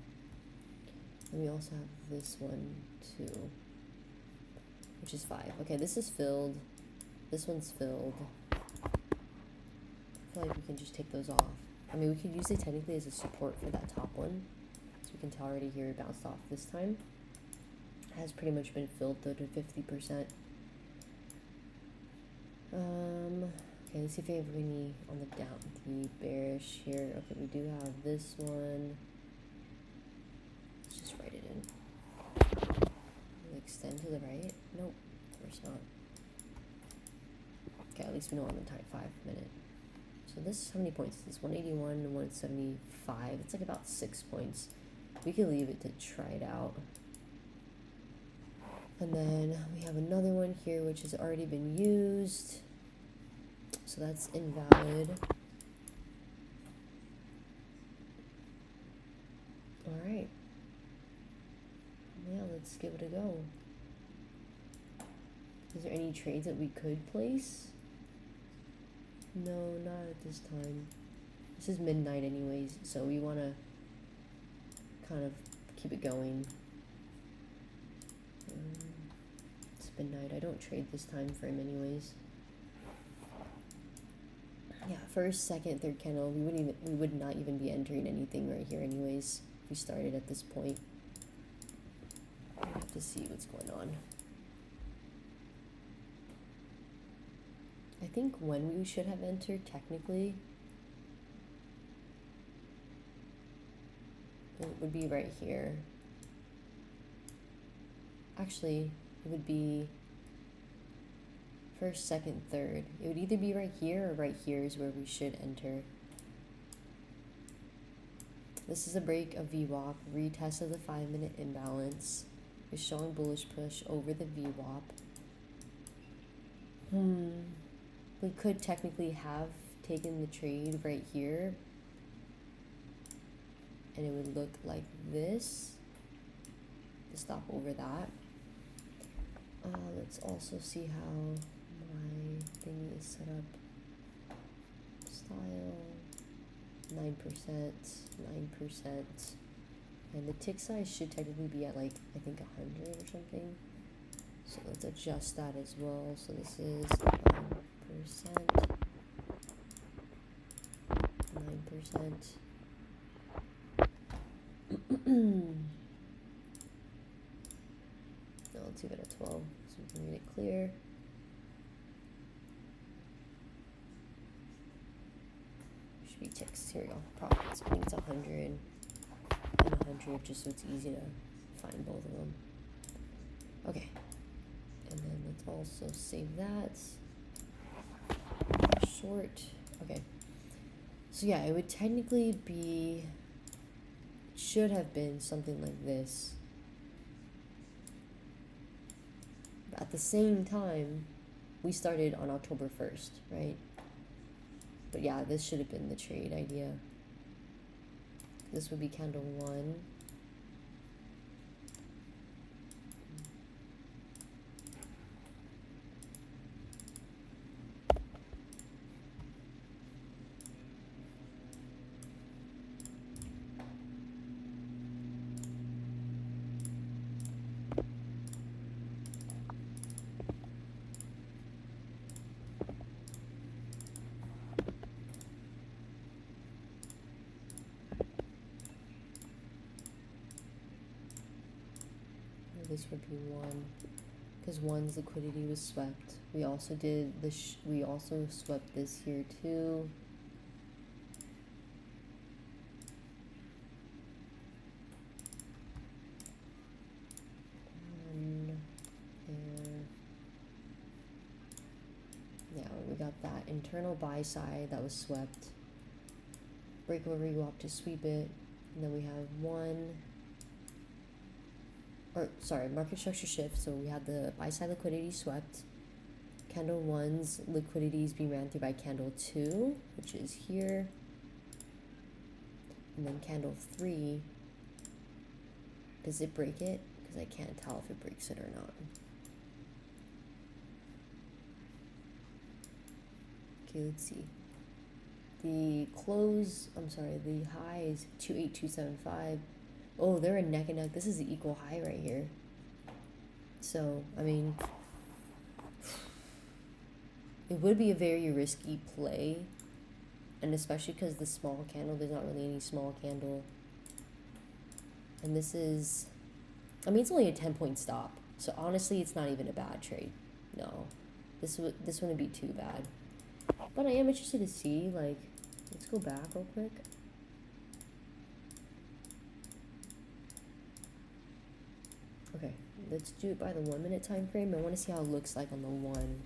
And we also have this one too, which is 5. Okay, this is filled. This one's filled. I feel like we can just take those off. I mean, we could use it technically as a support for that top one. So we can tell already here it bounced off this time. It has pretty much been filled though to 50%. Okay, Okay, let's see if we have any on the down, the bearish here. Okay, we do have this one. Let's just write it in. Will it extend to the right? Nope, of course not. Okay, at least we know on the time 5 minute. So this is how many points? This is 181 and 175. It's like about 6 points. We could leave it to try it out. And then we have another one here which has already been used. So that's invalid. Alright. Yeah, let's give it a go. Is there any trades that we could place? No, not at this time. This is midnight anyways, so we want to kind of keep it going. It's midnight. I don't trade this time frame anyways. Yeah, first, second, third candle, we would not even be entering anything right here anyways if we started at this point. We have to see what's going on. I think when we should have entered technically, it would be right here. Actually, it would be first, second, third. It would either be right here or right here is where we should enter. This is a break of VWAP, retest of the 5 minute imbalance. Is showing bullish push over the VWAP. We could technically have taken the trade right here, and it would look like this to stop over that. Let's also see how my thing is set up. Style 9%, 9%, and the tick size should technically be at like I think 100 or something. So let's adjust that as well. So this is 9%, 9%. No, let's leave it at 12 so we can read it clear. Should be ticks. Here we go. Profits. I think it's 100 and 100 just so it's easy to find both of them. Okay. And then let's also save that. Short. Okay. So yeah, it would technically be, should have been something like this. But at the same time, we started on October 1st, right? But yeah, this should have been the trade idea. This would be candle 1. This would be 1 because 1's liquidity was swept. We also did this. We also swept this here too. And there. Yeah, we got that internal buy side that was swept. Breakover, you go up to sweep it, and then we have 1. Or sorry, market structure shift. So we had the buy side liquidity swept. Candle 1's liquidity is being ran through by candle 2, which is here. And then candle 3. Does it break it? Because I can't tell if it breaks it or not. Okay, let's see. The close, I'm sorry, the high is 28275. Oh, they're a neck and neck. This is the equal high right here. So, I mean, it would be a very risky play. And especially because the small candle, there's not really any small candle. And this is, I mean, it's only a 10-point stop. So honestly, it's not even a bad trade. No, this wouldn't be too bad. But I am interested to see, like, let's go back real quick. Okay, let's do it by the 1 minute time frame. I want to see how it looks like on the one.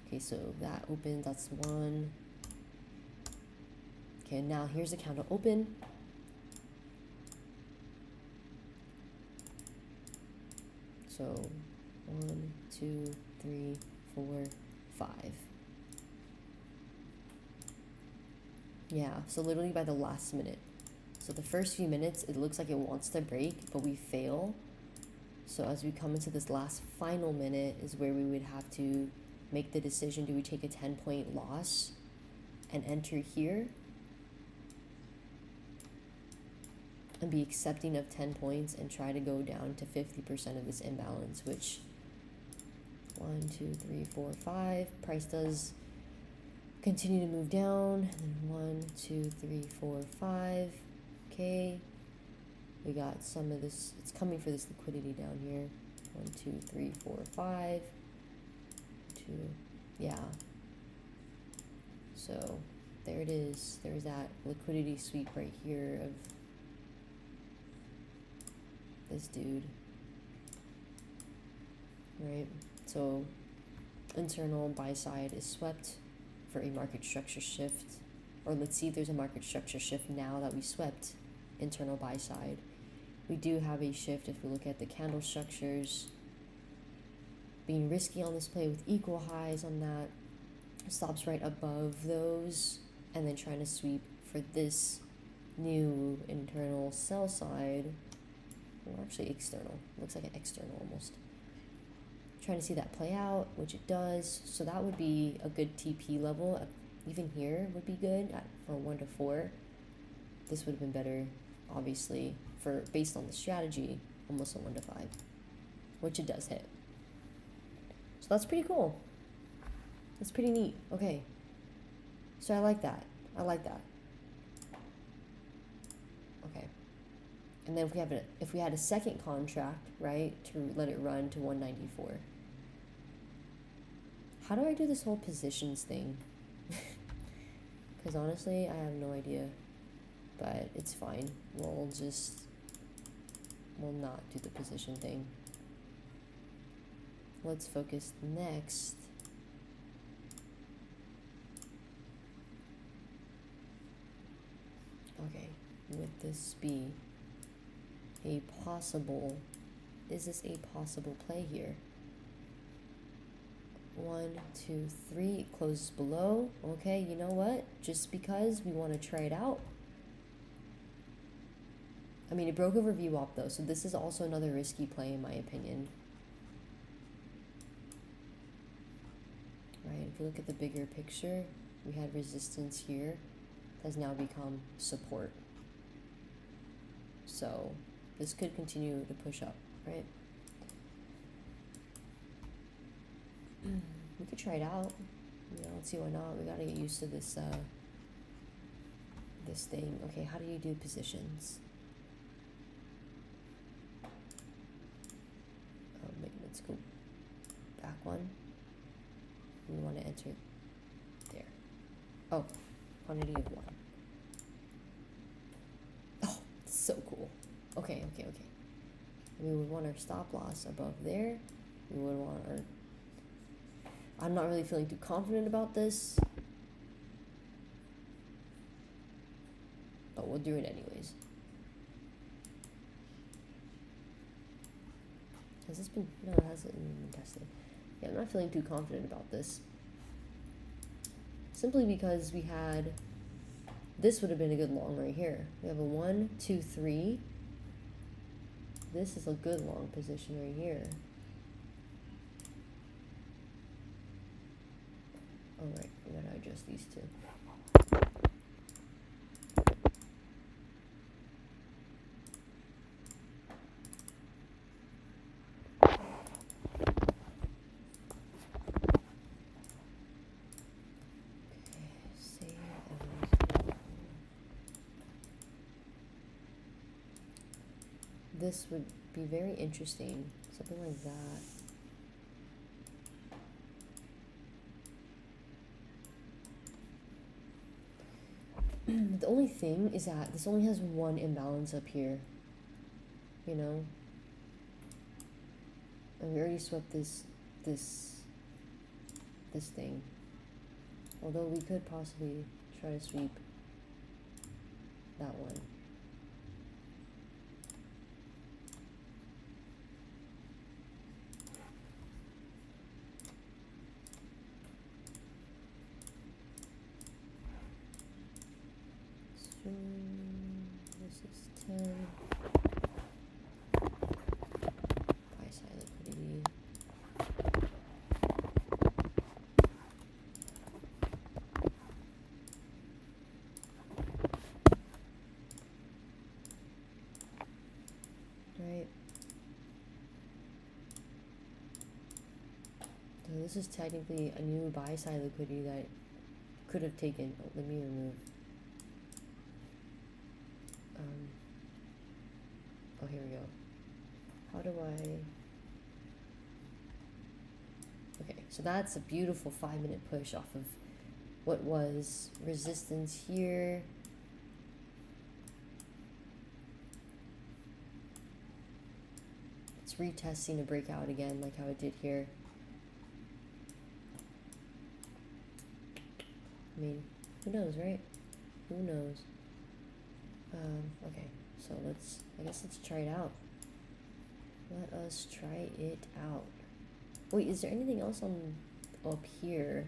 Okay, so that opens, that's one. Okay, now here's the candle open. So 1, 2, 3, 4, 5. Yeah, so literally by the last minute. So the first few minutes, it looks like it wants to break, but we fail. So as we come into this last final minute is where we would have to make the decision, do we take a 10-point loss and enter here and be accepting of 10 points and try to go down to 50% of this imbalance, which 1, 2, 3, 4, 5. Price does continue to move down. And then 1, 2, 3, 4, 5. Okay. We got some of this, it's coming for this liquidity down here. 1, 2, 3, 4, 5. 2, yeah. So there it is. There's that liquidity sweep right here of this dude. Right? So internal buy side is swept for a market structure shift. Or let's see if there's a market structure shift now that we swept internal buy side. We do have a shift if we look at the candle structures. Being risky on this play with equal highs on that. Stops right above those. And then trying to sweep for this new internal sell side. Or actually external. Looks like an external almost. Trying to see that play out, which it does. So that would be a good TP level. Even here would be good for 1 to 4. This would have been better, obviously, for based on the strategy, almost a 1 to 5, which it does hit. So that's pretty cool. That's pretty neat. Okay. So I like that. I like that. Okay. And then if we had a second contract, right, to let it run to 194. How do I do this whole positions thing? Because honestly, I have no idea. But it's fine. We'll not do the position thing. Let's focus next. Okay, would this be a possible, is this a possible play here? 1, 2, 3, it closes below. Okay, you know what? Just because we want to try it out. I mean, it broke over VWAP though, so this is also another risky play in my opinion. Right, if you look at the bigger picture, we had resistance here, has now become support. So this could continue to push up, right? We could try it out. You know, let's see why not. We gotta get used to this this thing. Okay, how do you do positions? Wait, let's go back one. We want to enter there. Oh, quantity of 1. Oh, so cool. Okay. We would want our stop loss above there. We would want our... I'm not really feeling too confident about this. But we'll do it anyways. Has this been... No, it hasn't been tested. Yeah, I'm not feeling too confident about this. Simply because we had... This would have been a good long right here. We have a 1, 2, 3. This is a good long position right here. Oh, right. We gotta adjust these two. This would be very interesting, something like that. The only thing is that this only has one imbalance up here, you know? And we already swept this thing. Although we could possibly try to sweep that one. So this is 10. Buy side liquidity. Right. So this is technically a new buy side liquidity that could have taken. Oh, let me remove. Oh, here we go. How do I? Okay, so that's a beautiful 5-minute push off of what was resistance here. It's retesting a breakout again, like how it did here. I mean, who knows, right? Who knows? Okay, so I guess let's try it out. Let us try it out. Wait, is there anything else on up here?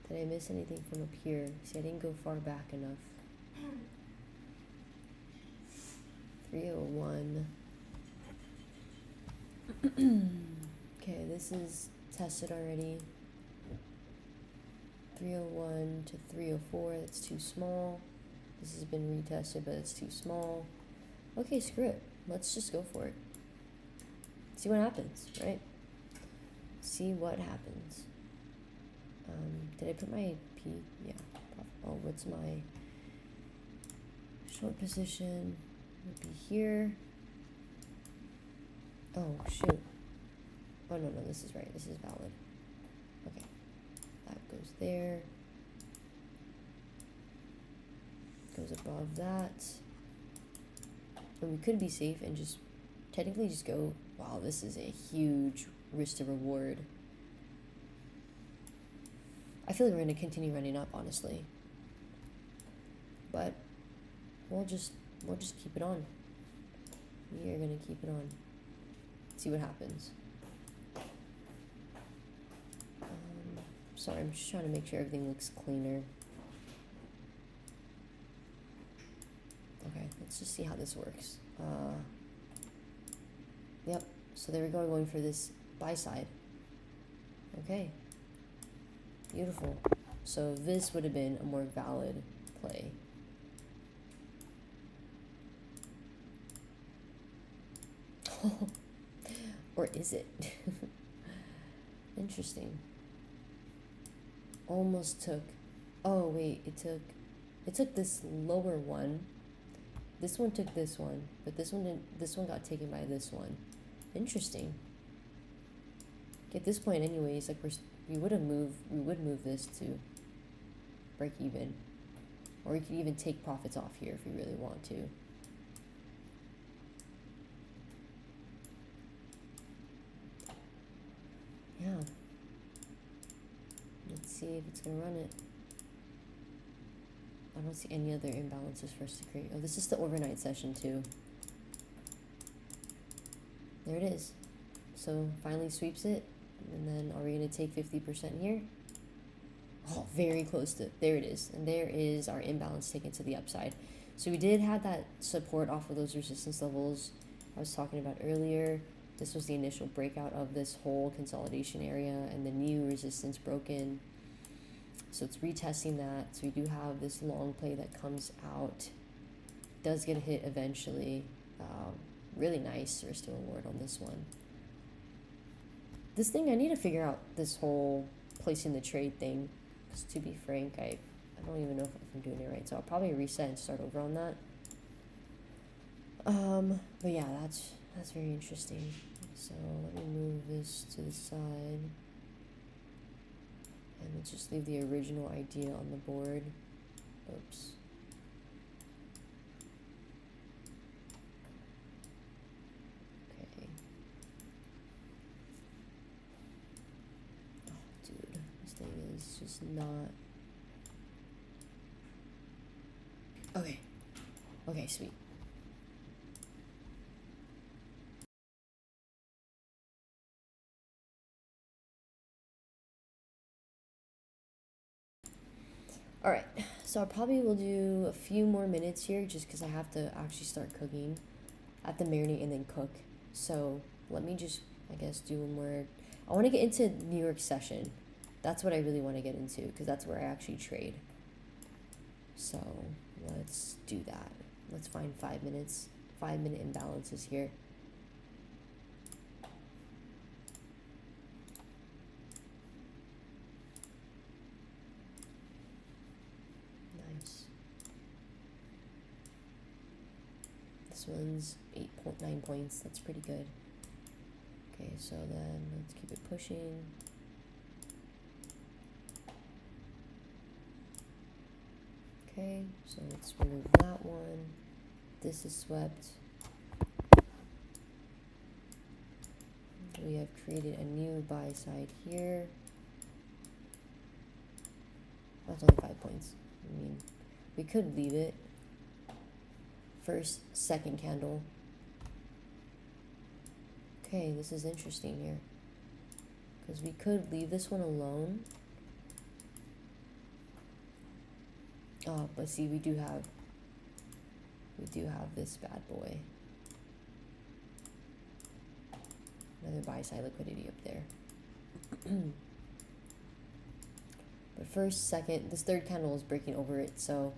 Did I miss anything from up here? See, I didn't go far back enough. 301. Okay, this is tested already. 301 to 304, that's too small. This has been retested, but it's too small. Okay, screw it. Let's just go for it. See what happens, right? See what happens. Did I put my P? Yeah. Oh, what's my short position? Would be here. Oh, shoot. Oh, no, this is right. This is valid. Okay. That goes there. Goes above that. And we could be safe and just technically just go, wow, this is a huge risk to reward. I feel like we're going to continue running up, honestly. But we'll just keep it on. We are going to keep it on. See what happens. Sorry, I'm just trying to make sure everything looks cleaner. Okay, let's just see how this works. Yep, so there we go, going for this buy side. Okay, beautiful. So this would have been a more valid play. Or is it? Interesting. Almost took, oh wait, it took this lower one. This one took this one, but this one didn't, this one got taken by this one. Interesting. At this point anyways, like we would move this to break even. Or we could even take profits off here if we really want to. Yeah. Let's see if it's gonna run it. I don't see any other imbalances for us to create. Oh, this is the overnight session too. There it is. So finally sweeps it. And then are we gonna take 50% here? Oh, very close to, there it is. And there is our imbalance taken to the upside. So we did have that support off of those resistance levels I was talking about earlier. This was the initial breakout of this whole consolidation area and the new resistance broken. So it's retesting that. So we do have this long play that comes out. Does get a hit eventually. Really nice risk to reward on this one. This thing, I need to figure out this whole placing the trade thing. Because to be frank, I don't even know if I'm doing it right. So I'll probably reset and start over on that. But yeah, that's very interesting. So let me move this to the side. And let's just leave the original idea on the board. Oops. It's not. Okay. Okay, sweet. Alright, so I probably will do a few more minutes here just because I have to actually start cooking. I have to marinate and then cook. So let me just, I guess, do one more. I want to get into New York session. That's what I really want to get into because that's where I actually trade. So let's do that. Let's find 5 minutes. 5-minute imbalances here. Nice. This one's 8.9 points. That's pretty good. Okay, so then let's keep it pushing. Okay, so let's remove that one. This is swept. We have created a new buy side here. That's only 5 points. I mean, we could leave it. First, second candle. Okay, this is interesting here. Because we could leave this one alone. Oh, but see, we do have this bad boy. Another buy side liquidity up there. But first, second, this third candle is breaking over it, so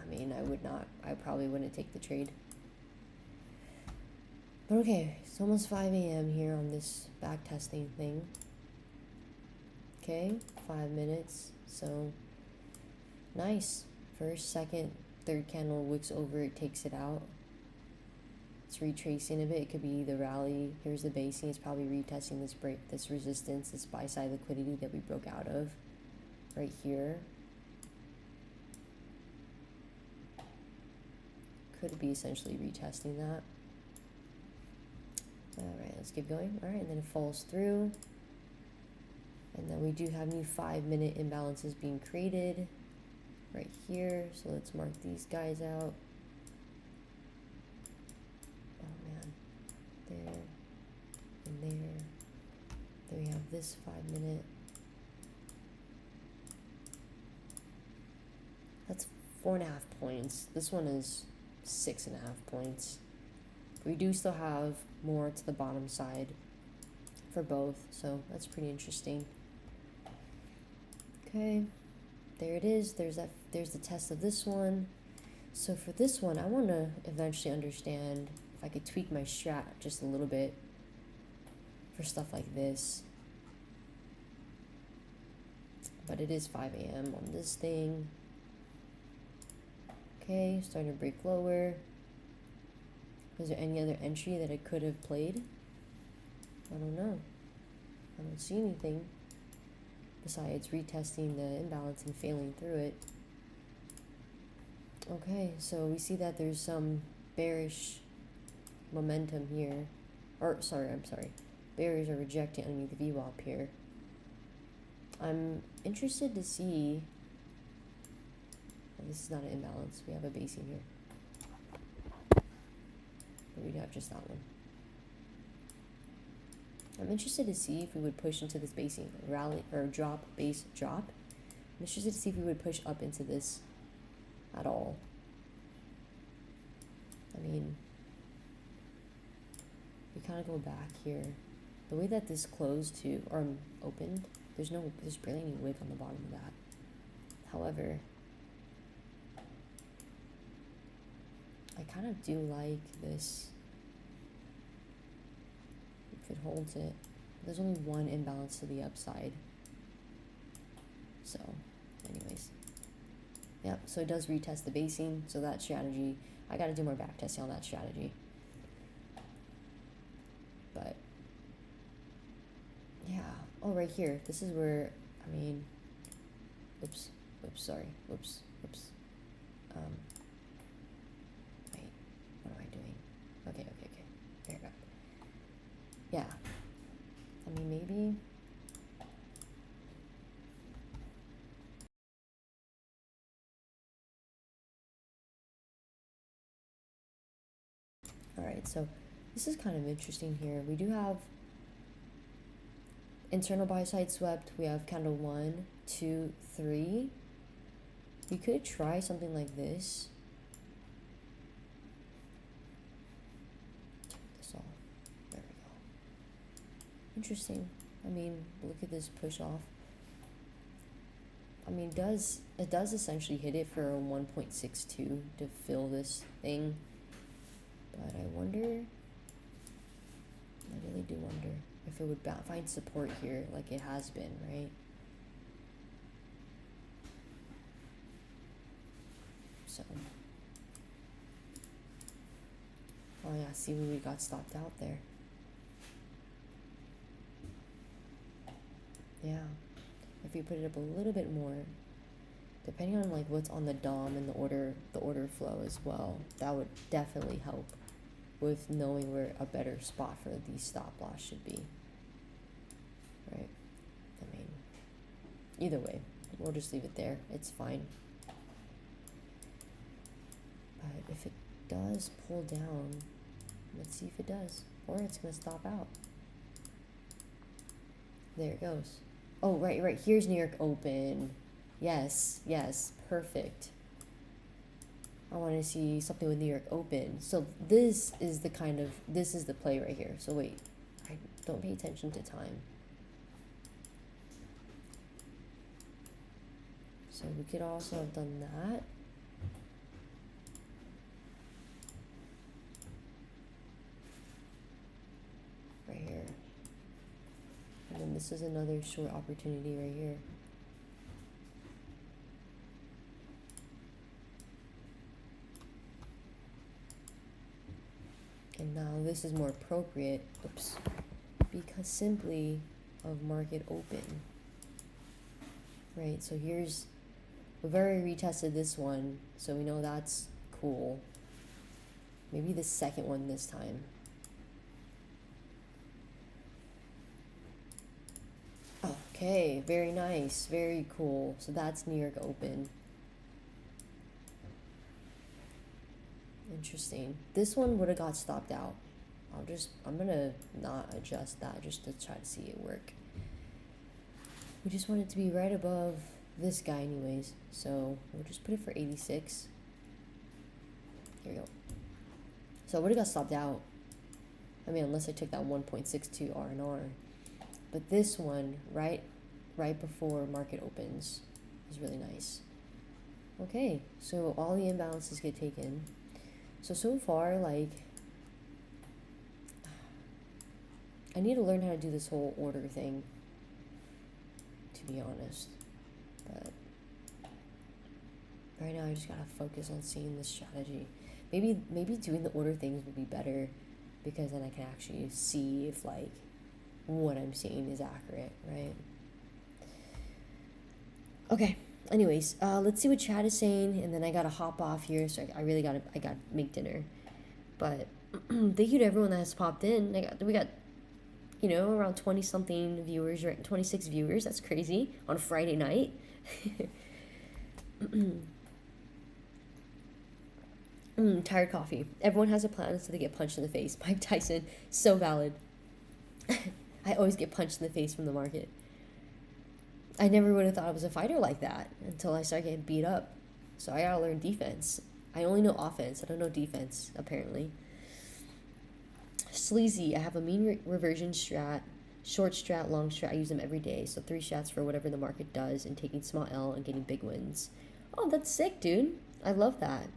I mean, I probably wouldn't take the trade. But okay, it's almost 5 a.m. here on this back testing thing. Okay, 5 minutes, so nice. First, second, third candle wicks over it, takes it out. It's retracing a bit. It could be the rally. Here's the basing. It's probably retesting this break, this resistance, this buy side liquidity that we broke out of right here. Could be essentially retesting that. Alright, let's keep going. Alright, and then it falls through. And then we do have new 5-minute imbalances being created right here. So let's mark these guys out. Oh man. There. And there. Then we have this 5-minute. That's 4.5 points. This one is 6.5 points. We do still have more to the bottom side for both, so that's pretty interesting. Okay, there it is. There's the test of this one. So for this one, I want to eventually understand if I could tweak my strat just a little bit for stuff like this. But it is 5 a.m. on this thing. Okay, starting to break lower. Was there any other entry that I could have played? I don't know. I don't see anything besides retesting the imbalance and failing through it. Okay, so we see that there's some bearish momentum here. Or, sorry. Bears are rejecting underneath the VWAP here. I'm interested to see. This is not an imbalance. We have a basing here. But we have just that one. I'm interested to see if we would push into this basing. Rally or drop, base, drop. I'm interested to see if we would push up into this at all. I mean, we kind of go back here. The way that this closed to, or opened, there's barely any wick on the bottom of that. However, I kind of do like this. If it holds it. There's only one imbalance to the upside. So, anyways. Yep, so it does retest the basing. So that strategy, I gotta do more back testing on that strategy. But, yeah. Oh, right here. This is where, I mean, oops, sorry. Wait, what am I doing? Okay. There we go. Yeah. I mean, maybe. All right, so this is kind of interesting here. We do have internal buy side swept. We have candle 1, 2, 3. We could try something like this. Turn this off. There we go. Interesting. I mean, look at this push off. I mean, it does essentially hit it for a 1.62 to fill this thing. But I wonder, I really do wonder if it would find support here like it has been, right? So, oh yeah, see, we got stopped out there. Yeah, if we put it up a little bit more, depending on like what's on the DOM and the order flow as well, that would definitely help with knowing where a better spot for the stop loss should be, right? I mean, either way, we'll just leave it there. It's fine. But if it does pull down, let's see if it does, or it's gonna stop out. There it goes. Oh, right. Here's New York Open. Yes, perfect. I want to see something with New York Open. So this is the play right here. So wait, I don't pay attention to time. So we could also have done that. Right here. And then this is another short opportunity right here. And now this is more appropriate, because simply of market open. Right, so we've already retested this one, so we know that's cool. Maybe the second one this time. Okay, very nice, very cool. So that's New York Open. Interesting. This one would have got stopped out. I'm gonna not adjust that just to try to see it work. We just want it to be right above this guy anyways. So we'll just put it for 86. Here we go. So it would have got stopped out. I mean, unless I took that 1.62 R&R. But this one, right before market opens, is really nice. Okay, so all the imbalances get taken. So far, like, I need to learn how to do this whole order thing, to be honest. But right now I just gotta focus on seeing this strategy. Maybe doing the order things would be better, because then I can actually see if like what I'm seeing is accurate, right? Okay. Anyways, let's see what chat is saying, and then I gotta hop off here, so I gotta make dinner. But thank you to everyone that has popped in. We got around 20 something viewers, right? 26 viewers. That's crazy on a Friday night. Tired coffee. Everyone has a plan until they get punched in the face. Mike Tyson, so valid. I always get punched in the face from the market. I never would have thought I was a fighter like that until I started getting beat up. So I gotta learn defense. I only know offense. I don't know defense, apparently. Sleazy. I have a mean reversion strat, short strat, long strat. I use them every day. So 3 strats for whatever the market does, and taking small L and getting big wins. Oh, that's sick, dude. I love that.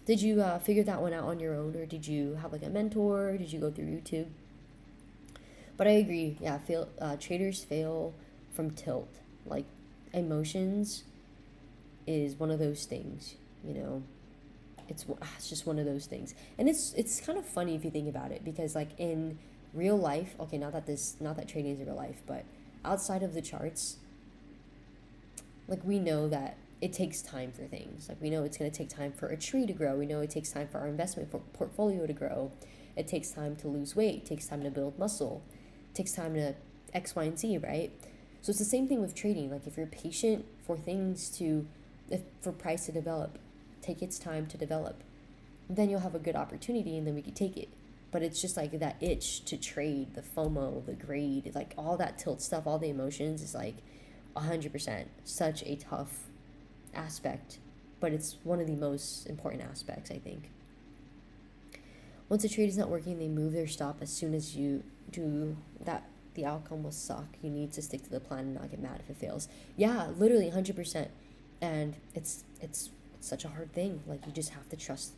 Did you figure that one out on your own, or did you have like a mentor? Did you go through YouTube? But I agree, yeah, traders fail from tilt. Like, emotions is one of those things, It's just one of those things. And it's kind of funny if you think about it, because like in real life, okay, not that trading is real life, but outside of the charts, like we know that it takes time for things. Like we know it's going to take time for a tree to grow. We know it takes time for our investment portfolio to grow. It takes time to lose weight. It takes time to build muscle. Takes time to X, Y, and Z, right? So it's the same thing with trading. Like if you're patient for for price to develop, take its time to develop. then you'll have a good opportunity and then we could take it. But it's just like that itch to trade, the FOMO, the grade, like all that tilt stuff, all the emotions is like 100% such a tough aspect, but it's one of the most important aspects, I think. Once a trade is not working, they move their stop as soon as you do that. The outcome will suck. You need to stick to the plan and not get mad if it fails. Yeah, literally 100%. And it's such a hard thing. Like, you just have to trust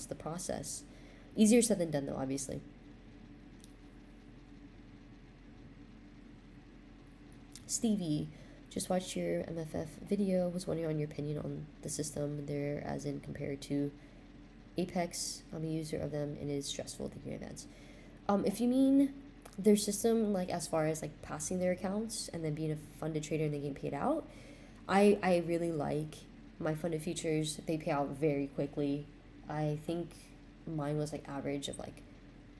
the process. Easier said than done, though, obviously. Stevie, just watched your MFF video. Was wondering on your opinion on the system there, as in compared to Apex. I'm a user of them and it is stressful thinking in advance. If you mean their system, like as far as like passing their accounts and then being a funded trader and then getting paid out, I really like my funded futures. They pay out very quickly. I think mine was like average of like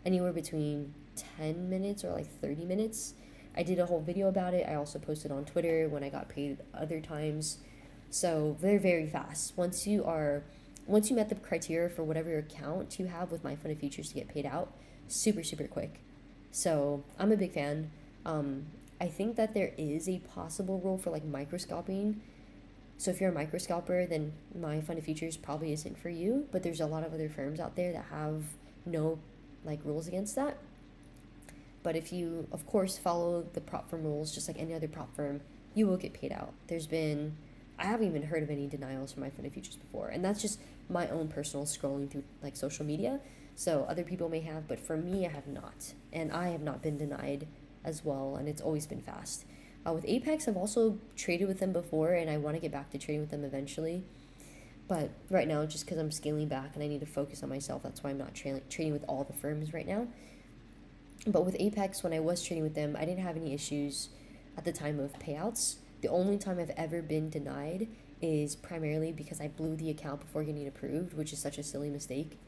anywhere between 10 minutes or like 30 minutes. I did a whole video about it. I also posted on Twitter when I got paid other times. So they're very fast. Once you met the criteria for whatever account you have with my funded futures to get paid out, super quick. So I'm a big fan. I think that there is a possible role for like micro scalping. So if you're a micro scalper, then my funded futures probably isn't for you, but there's a lot of other firms out there that have no like rules against that. But if you, of course, follow the prop firm rules, just like any other prop firm, you will get paid out. I haven't even heard of any denials for my funded futures before. And that's just my own personal scrolling through like social media. So other people may have, but for me, I have not. And I have not been denied as well. And it's always been fast. With Apex, I've also traded with them before and I want to get back to trading with them eventually. But right now, just because I'm scaling back and I need to focus on myself, that's why I'm not trading with all the firms right now. But with Apex, when I was trading with them, I didn't have any issues at the time of payouts. The only time I've ever been denied is primarily because I blew the account before getting it approved, which is such a silly mistake.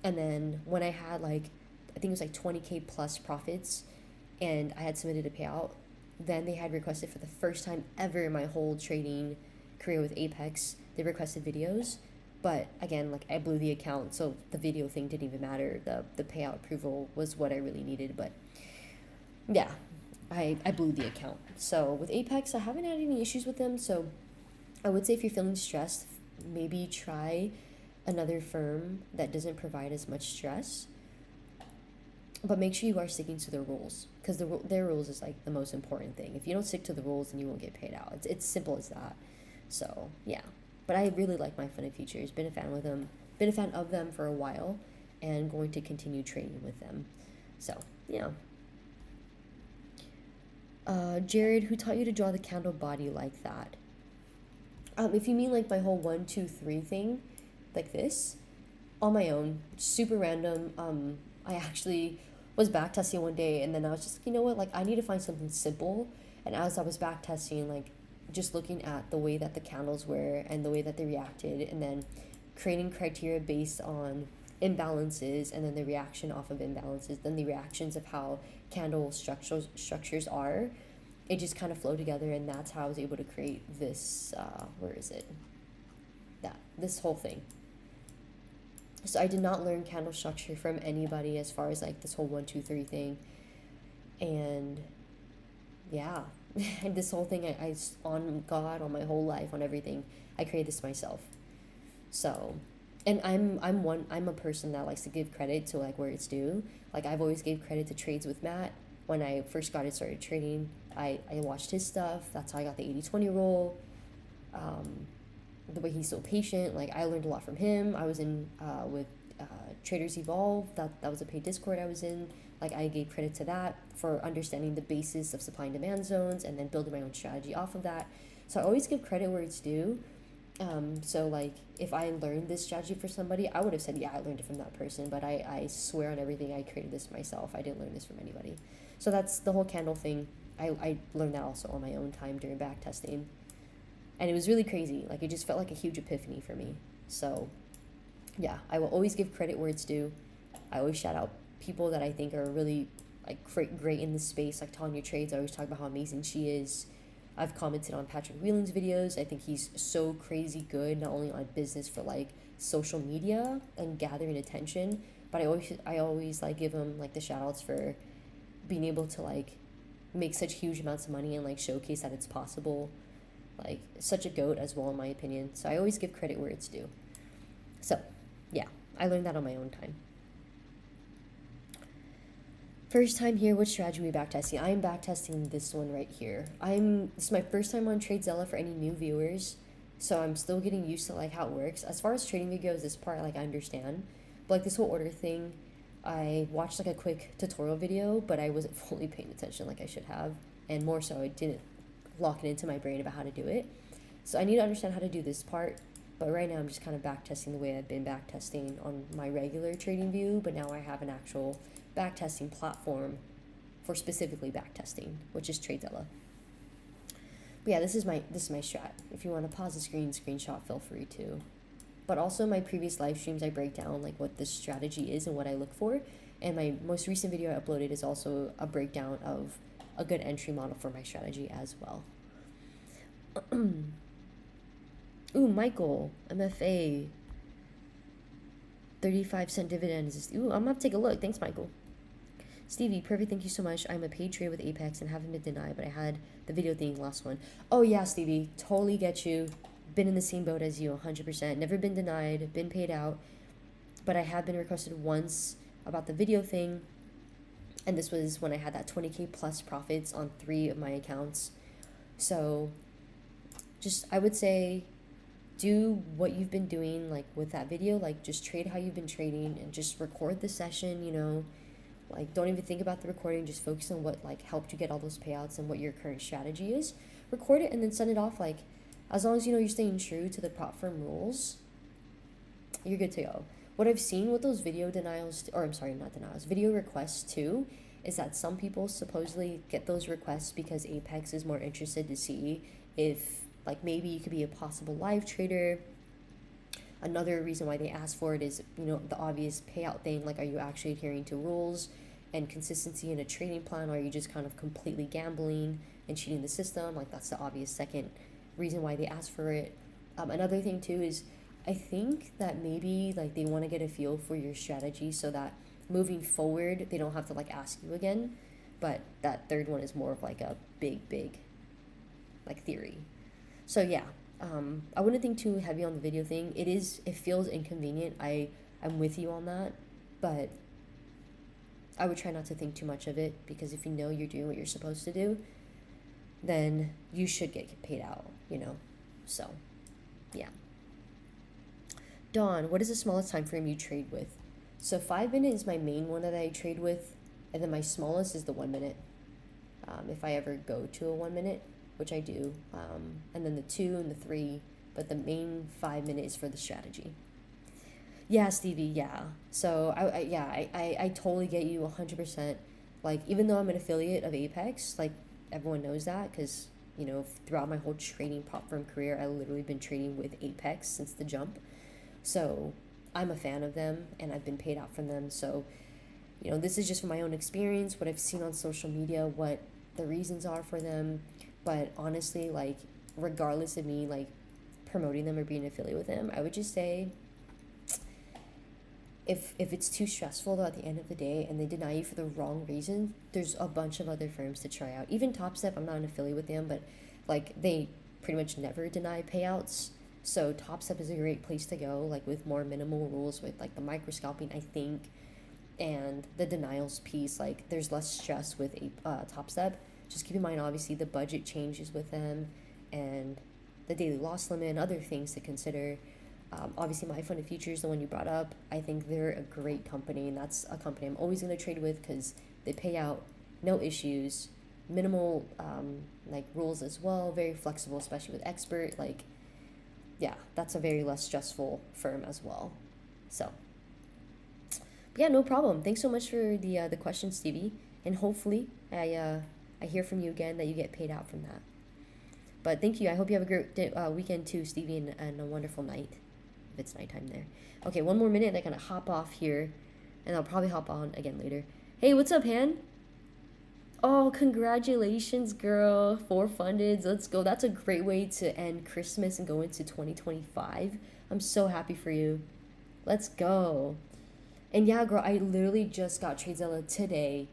And then when I had like, I think it was like 20K plus profits and I had submitted a payout, then they had requested for the first time ever in my whole trading career with Apex, they requested videos. But again, like I blew the account, so the video thing didn't even matter. The payout approval was what I really needed. But yeah, I blew the account. So with Apex, I haven't had any issues with them. So I would say if you're feeling stressed, maybe try another firm that doesn't provide as much stress. But make sure you are sticking to their rules, because their rules is like the most important thing. If you don't stick to the rules, then you won't get paid out. It's simple as that. So yeah. But I really like my funded futures. Been a fan of them for a while, and going to continue trading with them. So yeah. Jared, who taught you to draw the candle body like that? If you mean like my whole 1, 2, 3 thing, like this, on my own, super random. I actually was backtesting one day, and then I was just like, you know what? Like I need to find something simple. And as I was backtesting, like, just looking at the way that the candles were and the way that they reacted, and then creating criteria based on imbalances, and then the reaction off of imbalances, then the reactions of how candle structures are, it just kind of flowed together, and that's how I was able to create this, this whole thing. So I did not learn candle structure from anybody as far as like this whole 1, 2, 3 thing. And yeah, and this whole thing, I on God, on my whole life, on everything, I created this myself. So, and I'm a person that likes to give credit to like where it's due. Like I've always gave credit to Trades with Matt. When I first started trading, I watched his stuff. That's how I got the 80-20 rule. The way he's so patient, like I learned a lot from him. I was in with Traders Evolve. That was a paid Discord I was in. Like I gave credit to that for understanding the basis of supply and demand zones, and then building my own strategy off of that. So I always give credit where it's due. So like if I learned this strategy for somebody, I would have said, yeah, I learned it from that person, but I swear on everything, I created this myself. I didn't learn this from anybody. So that's the whole candle thing. I learned that also on my own time during backtesting. And it was really crazy. Like it just felt like a huge epiphany for me. So yeah, I will always give credit where it's due. I always shout out people that I think are really like great in this space, like Tanya Trades. I always talk about how amazing she is. I've commented on Patrick Whelan's videos. I think he's so crazy good, not only on business for like social media and gathering attention, but I always like give him like the shout outs for being able to like make such huge amounts of money and like showcase that it's possible. Like such a goat as well, in my opinion. So I always give credit where it's due. So yeah, I learned that on my own time. First time here, what strategy are we backtesting? I am backtesting this one right here. This is my first time on Tradezella for any new viewers, so I'm still getting used to like how it works. As far as trading videos, this part like I understand, but like this whole order thing, I watched like a quick tutorial video, but I wasn't fully paying attention like I should have, and more so I didn't lock it into my brain about how to do it. So I need to understand how to do this part, but right now I'm just kind of backtesting the way I've been backtesting on my regular trading view, but now I have an actual backtesting platform for specifically backtesting, which is Tradezella. But yeah, this is my strat. If you want to pause the screen, screenshot, feel free to. But also my previous live streams, I break down like what this strategy is and what I look for. And my most recent video I uploaded is also a breakdown of a good entry model for my strategy as well. Ooh, Michael, MFA, 35-cent dividends. Ooh, I'm gonna have to take a look. Thanks, Michael. Stevie, perfect, thank you so much. I'm a paid trader with Apex and haven't been denied, but I had the video thing last one. Oh yeah, Stevie, totally get you. Been in the same boat as you, 100%. Never been denied, been paid out, but I have been requested once about the video thing, and this was when I had that 20K plus profits on 3 of my accounts. So just, I would say, do what you've been doing like with that video, like just trade how you've been trading and just record the session, you know. Like, don't even think about the recording. Just focus on what, like, helped you get all those payouts and what your current strategy is. Record it and then send it off. Like, as long as, you know, you're staying true to the prop firm rules, you're good to go. What I've seen with those video denials, or I'm sorry, not denials, video requests too, is that some people supposedly get those requests because Apex is more interested to see if, like, maybe you could be a possible live trader. Another reason why they ask for it is, you know, the obvious payout thing, like, are you actually adhering to rules and consistency in a trading plan, or are you just kind of completely gambling and cheating the system? Like, that's the obvious second reason why they ask for it. Another thing too is, I think that maybe, like, they want to get a feel for your strategy so that moving forward, they don't have to, like, ask you again. But that third one is more of, like, a big, like, theory. So, yeah. I wouldn't think too heavy on the video thing. It feels inconvenient. I'm with you on that, but I would try not to think too much of it, because if you know you're doing what you're supposed to do, then you should get paid out, you know. So, yeah. Dawn, what is the smallest time frame you trade with? So 5 minute is my main one that I trade with, and then my smallest is the 1 minute. If I ever go to a 1 minute, which I do, and then the 2 and the 3, but the main 5 minute is for the strategy. Yeah, Stevie, yeah. So I totally get you 100%. Like, even though I'm an affiliate of Apex, like, everyone knows that, because, you know, throughout my whole trading prop firm career, I literally been trading with Apex since the jump. So I'm a fan of them, and I've been paid out from them. So, you know, this is just from my own experience, what I've seen on social media, what the reasons are for them. But honestly, like, regardless of me, like, promoting them or being an affiliate with them, I would just say, if it's too stressful, though, at the end of the day, and they deny you for the wrong reason, there's a bunch of other firms to try out. Even TopStep, I'm not an affiliate with them, but, like, they pretty much never deny payouts. So TopStep is a great place to go, like, with more minimal rules, with, like, the microscalping, I think, and the denials piece. Like, there's less stress with TopStep. Just keep in mind, obviously, the budget changes with them, and the daily loss limit and other things to consider. Obviously, My Fund of Futures, the one you brought up, I think they're a great company, and that's a company I'm always going to trade with, because they pay out, no issues, minimal like, rules as well, very flexible, especially with expert. Like, yeah, that's a very less stressful firm as well. So, yeah, no problem. Thanks so much for the question, Stevie, and hopefully I hear from you again, that you get paid out from that. But thank you. I hope you have a great weekend too, Stevie, and a wonderful night, if it's nighttime there. Okay, 1 more minute, and I'm going to hop off here, and I'll probably hop on again later. Hey, what's up, Han? Oh, congratulations, girl. 4 fundeds. Let's go. That's a great way to end Christmas and go into 2025. I'm so happy for you. Let's go. And yeah, girl, I literally just got Tradezella today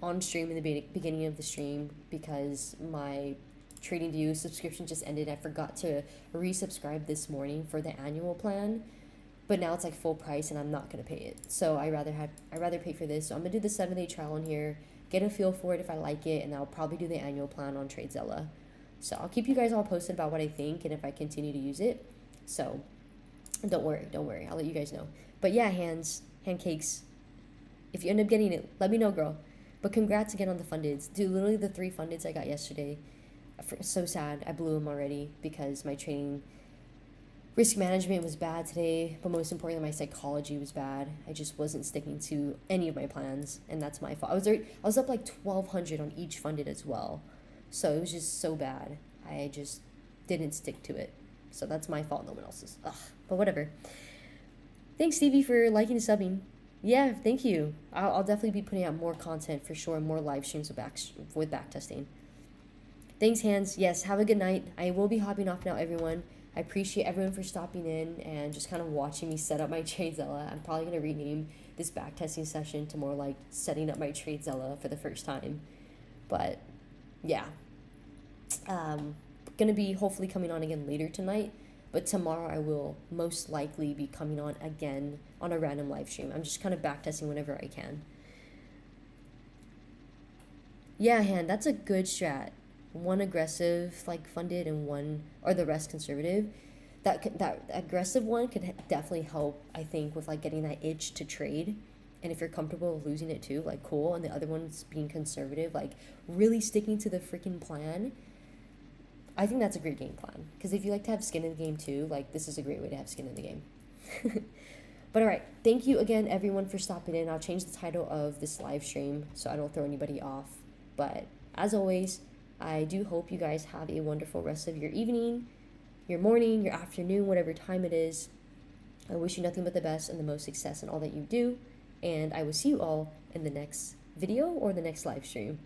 on stream in the beginning of the stream because my TradingView subscription just ended. I forgot to resubscribe this morning for the annual plan, but now it's like full price and I'm not gonna pay it. So I rather pay for this. So I'm gonna do the 7-day trial on here, get a feel for it if I like it, and I'll probably do the annual plan on Tradezella. So I'll keep you guys all posted about what I think and if I continue to use it. So don't worry. I'll let you guys know. But yeah, handcakes. If you end up getting it, let me know, girl. But congrats again on the fundeds. Dude, literally the 3 fundeds I got yesterday. So sad. I blew them already because my trading risk management was bad today, but most importantly, my psychology was bad. I just wasn't sticking to any of my plans, and that's my fault. I was up like 1,200 on each funded as well, so it was just so bad. I just didn't stick to it, so that's my fault, no one else's. Ugh, but whatever. Thanks, Stevie, for liking and subbing. Yeah, thank you. I'll definitely be putting out more content for sure, more live streams with backtesting. Thanks, Hands. Yes, have a good night. I will be hopping off now, everyone. I appreciate everyone for stopping in and just kind of watching me set up my Tradezella. I'm probably going to rename this backtesting session to more like setting up my Tradezella for the first time. But yeah, going to be hopefully coming on again later tonight. But tomorrow I will most likely be coming on again on a random live stream. I'm just kind of backtesting whenever I can. Yeah, Han, that's a good strat. 1 aggressive, like funded, and 1, or the rest conservative. That aggressive one could definitely help, I think, with like getting that itch to trade. And if you're comfortable losing it too, like cool. And the other one's being conservative, like really sticking to the freaking plan. I think that's a great game plan. Because if you like to have skin in the game too, like this is a great way to have skin in the game. But alright, thank you again everyone for stopping in. I'll change the title of this live stream so I don't throw anybody off. But as always, I do hope you guys have a wonderful rest of your evening, your morning, your afternoon, whatever time it is. I wish you nothing but the best and the most success in all that you do. And I will see you all in the next video or the next live stream.